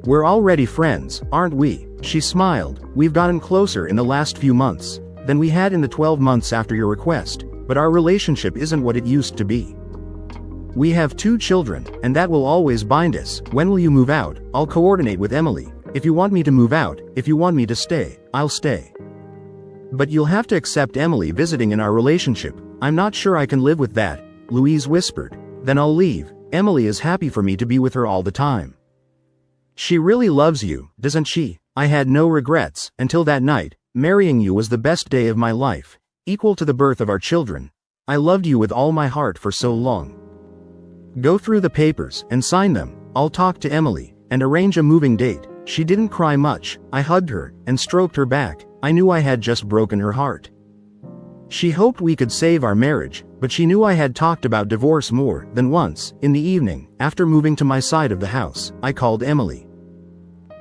We're already friends, aren't we? She smiled. We've gotten closer in the last few months than we had in the 12 months after your request, but our relationship isn't what it used to be. We have 2 children, and that will always bind us. When will you move out? I'll coordinate with Emily. If you want me to move out, if you want me to stay, I'll stay. But you'll have to accept Emily visiting in our relationship. I'm not sure I can live with that, Louise whispered. Then I'll leave. Emily is happy for me to be with her all the time. She really loves you, doesn't she? I had no regrets until that night. Marrying you was the best day of my life, equal to the birth of our children. I loved you with all my heart for so long. Go through the papers and sign them. I'll talk to Emily and arrange a moving date. She didn't cry much. I hugged her and stroked her back. I knew I had just broken her heart. She hoped we could save our marriage, but she knew I had talked about divorce more than once. In the evening, after moving to my side of the house, I called Emily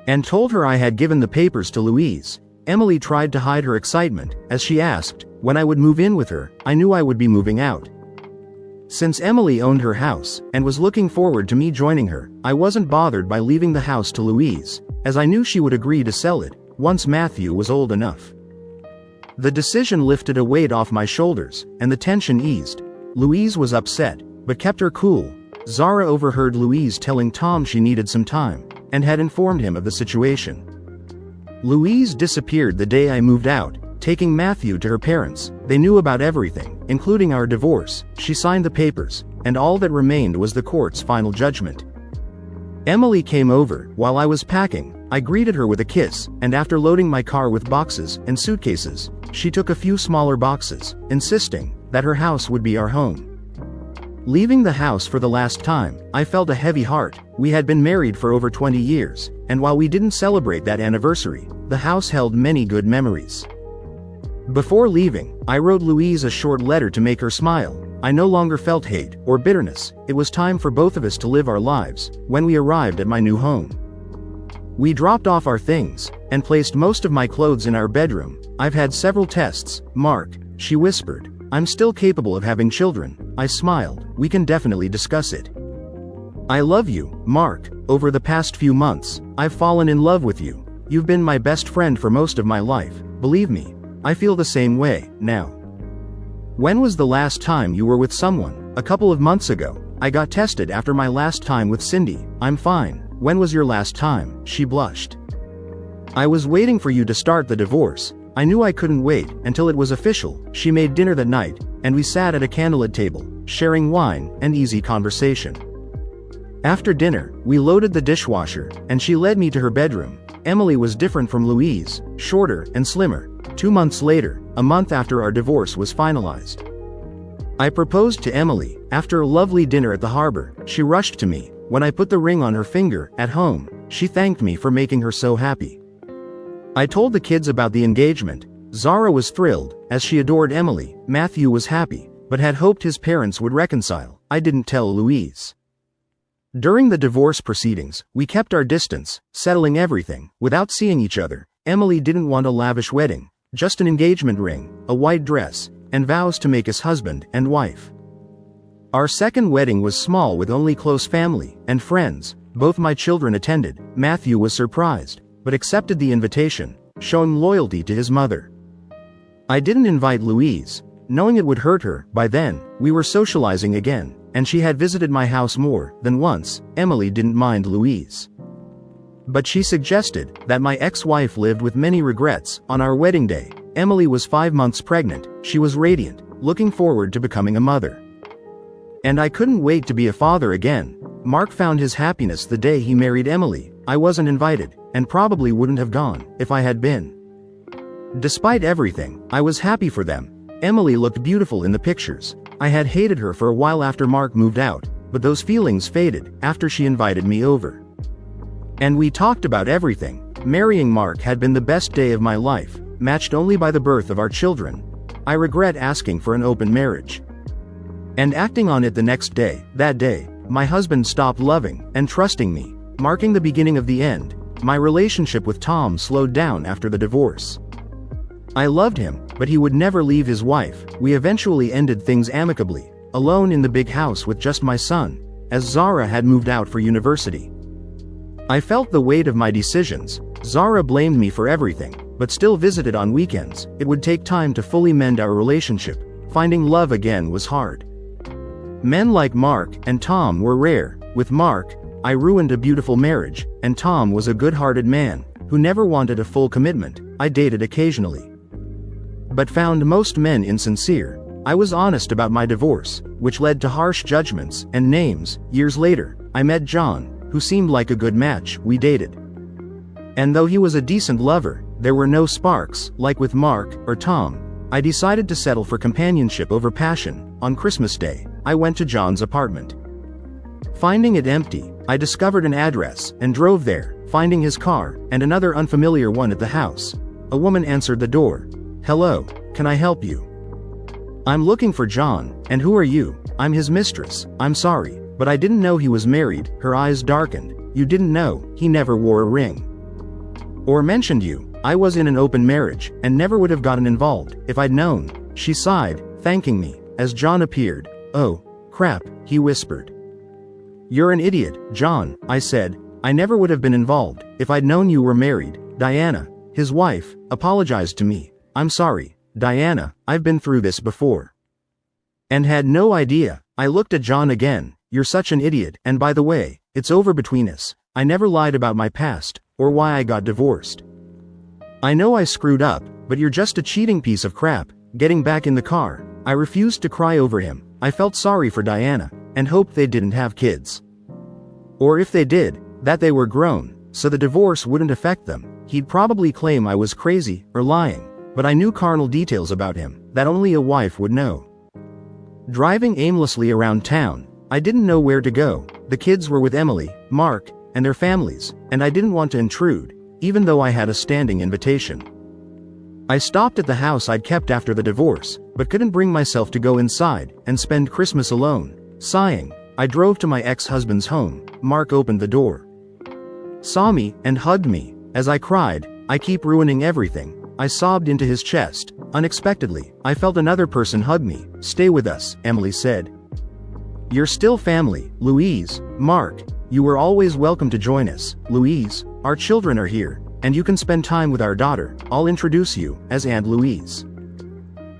and told her I had given the papers to Louise. Emily tried to hide her excitement as she asked when I would move in with her. I knew I would be moving out. Since Emily owned her house and was looking forward to me joining her, I wasn't bothered by leaving the house to Louise, as I knew she would agree to sell it once Matthew was old enough. The decision lifted a weight off my shoulders, and the tension eased. Louise was upset, but kept her cool. Zara overheard Louise telling Tom she needed some time, and had informed him of the situation. Louise disappeared the day I moved out, taking Matthew to her parents. They knew about everything, including our divorce. She signed the papers, and all that remained was the court's final judgment. Emily came over while I was packing. I greeted her with a kiss, and after loading my car with boxes and suitcases, she took a few smaller boxes, insisting that her house would be our home. Leaving the house for the last time, I felt a heavy heart. We had been married for over 20 years, and while we didn't celebrate that anniversary, the house held many good memories. Before leaving, I wrote Louise a short letter to make her smile. I no longer felt hate or bitterness. It was time for both of us to live our lives. When we arrived at my new home, we dropped off our things and placed most of my clothes in our bedroom. I've had several tests, Mark, she whispered. I'm still capable of having children. I smiled. We can definitely discuss it. I love you, Mark. Over the past few months, I've fallen in love with you. You've been my best friend for most of my life. Believe me, I feel the same way now. When was the last time you were with someone? A couple of months ago. I got tested after my last time with Cindy. I'm fine. When was your last time? She blushed. I was waiting for you to start the divorce. I knew I couldn't wait until it was official. She made dinner that night, and we sat at a candlelit table, sharing wine and easy conversation. After dinner, we loaded the dishwasher, and she led me to her bedroom. Emily was different from Louise, shorter and slimmer. 2 months later, a month after our divorce was finalized, I proposed to Emily. After a lovely dinner at the harbor, she rushed to me. When I put the ring on her finger at home, she thanked me for making her so happy. I told the kids about the engagement. Zara was thrilled, as she adored Emily. Matthew was happy, but had hoped his parents would reconcile. I didn't tell Louise. During the divorce proceedings, we kept our distance, settling everything without seeing each other. Emily didn't want a lavish wedding, just an engagement ring, a white dress, and vows to make us husband and wife. Our second wedding was small with only close family and friends. Both my children attended. Matthew was surprised, but accepted the invitation, showing loyalty to his mother. I didn't invite Louise, knowing it would hurt her. By then, we were socializing again, and she had visited my house more than once. Emily didn't mind Louise, but she suggested that my ex-wife lived with many regrets. On our wedding day, Emily was 5 months pregnant. She was radiant, looking forward to becoming a mother. And I couldn't wait to be a father again. Mark found his happiness the day he married Emily. I wasn't invited, and probably wouldn't have gone if I had been. Despite everything, I was happy for them. Emily looked beautiful in the pictures. I had hated her for a while after Mark moved out, but those feelings faded after she invited me over. And we talked about everything. Marrying Mark had been the best day of my life, matched only by the birth of our children. I regret asking for an open marriage and acting on it the next day. That day, my husband stopped loving and trusting me, marking the beginning of the end. My relationship with Tom slowed down after the divorce. I loved him, but he would never leave his wife. We eventually ended things amicably, alone in the big house with just my son, as Zara had moved out for university. I felt the weight of my decisions. Zara blamed me for everything, but still visited on weekends. It would take time to fully mend our relationship. Finding love again was hard. Men like Mark and Tom were rare. With Mark, I ruined a beautiful marriage, and Tom was a good-hearted man who never wanted a full commitment. I dated occasionally, but found most men insincere. I was honest about my divorce, which led to harsh judgments and names. Years later, I met John, who seemed like a good match. We dated, and though he was a decent lover, there were no sparks, like with Mark or Tom. I decided to settle for companionship over passion. On Christmas Day, I went to John's apartment. Finding it empty, I discovered an address and drove there, finding his car and another unfamiliar one at the house. A woman answered the door. "Hello, can I help you?" "I'm looking for John, and who are you?" "I'm his mistress. I'm sorry, but I didn't know he was married." Her eyes darkened. "You didn't know he never wore a ring or mentioned you?" "I was in an open marriage, and never would have gotten involved if I'd known." She sighed, thanking me, as John appeared. "Oh, crap," he whispered. "You're an idiot, John," I said. "I never would have been involved if I'd known you were married." Diana, his wife, apologized to me. "I'm sorry, Diana, I've been through this before and had no idea." I looked at John again. "You're such an idiot, and by the way, it's over between us. I never lied about my past, or why I got divorced. I know I screwed up, but you're just a cheating piece of crap." Getting back in the car, I refused to cry over him. I felt sorry for Diana, and hoped they didn't have kids. Or if they did, that they were grown, so the divorce wouldn't affect them. He'd probably claim I was crazy, or lying, but I knew carnal details about him, that only a wife would know. Driving aimlessly around town, I didn't know where to go. The kids were with Emily, Mark, and their families, and I didn't want to intrude, even though I had a standing invitation. I stopped at the house I'd kept after the divorce, but couldn't bring myself to go inside and spend Christmas alone. Sighing, I drove to my ex-husband's home. Mark opened the door, saw me, and hugged me. As I cried, "I keep ruining everything," I sobbed into his chest. Unexpectedly, I felt another person hug me. "Stay with us," Emily said. "You're still family, Louise." "Mark, you were always welcome to join us, Louise. Our children are here, and you can spend time with our daughter. I'll introduce you as Aunt Louise."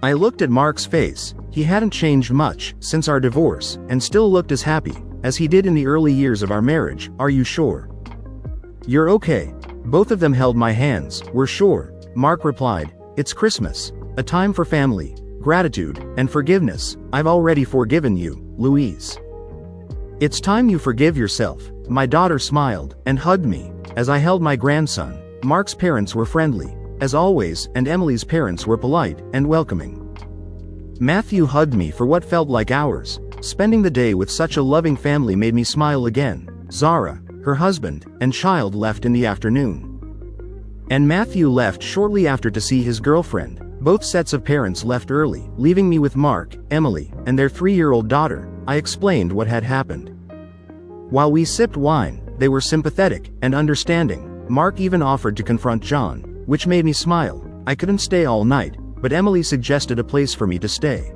I looked at Mark's face. He hadn't changed much since our divorce, and still looked as happy as he did in the early years of our marriage. "Are you sure you're okay?" Both of them held my hands. "We're sure," Mark replied. "It's Christmas, a time for family, gratitude, and forgiveness." "I've already forgiven you, Louise. It's time you forgive yourself." My daughter smiled and hugged me as I held my grandson. Mark's parents were friendly, as always, and Emily's parents were polite and welcoming. Matthew hugged me for what felt like hours. Spending the day with such a loving family made me smile again. Zara, her husband, and child left in the afternoon, and Matthew left shortly after to see his girlfriend. Both sets of parents left early, leaving me with Mark, Emily, and their 3-year-old daughter. I explained what had happened. While we sipped wine, they were sympathetic and understanding. Mark even offered to confront John, which made me smile. I couldn't stay all night, but Emily suggested a place for me to stay.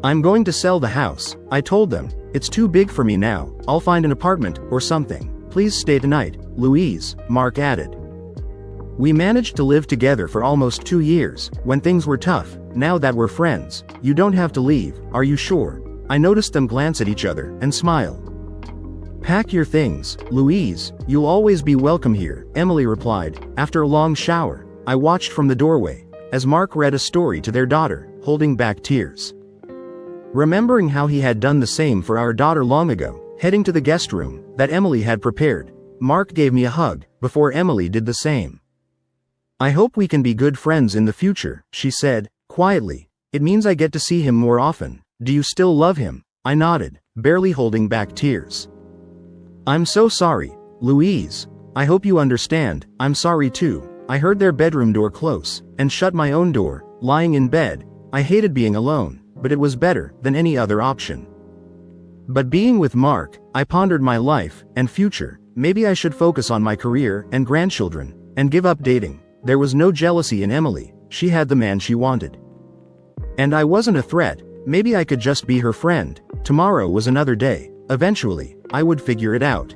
"I'm going to sell the house," I told them. "It's too big for me now. I'll find an apartment or something. Please stay tonight, Louise," Mark added. We managed to live together for almost 2 years, when things were tough. Now that we're friends, "You don't have to leave, are you sure?" I noticed them glance at each other and smile. "Pack your things, Louise. You'll always be welcome here," Emily replied. After a long shower, I watched from the doorway as Mark read a story to their daughter, holding back tears, remembering how he had done the same for our daughter long ago. Heading to the guest room that Emily had prepared, Mark gave me a hug before Emily did the same. "I hope we can be good friends in the future," she said, quietly. "It means I get to see him more often." "Do you still love him?" I nodded, barely holding back tears. "I'm so sorry, Louise. I hope you understand. I'm sorry too." I heard their bedroom door close, and shut my own door. Lying in bed, I hated being alone, but it was better than any other option. But being with Mark, I pondered my life and future. Maybe I should focus on my career and grandchildren, and give up dating. There was no jealousy in Emily. she had the man she wanted. And I wasn't a threat, maybe I could just be her friend. Tomorrow was another day. Eventually, I would figure it out.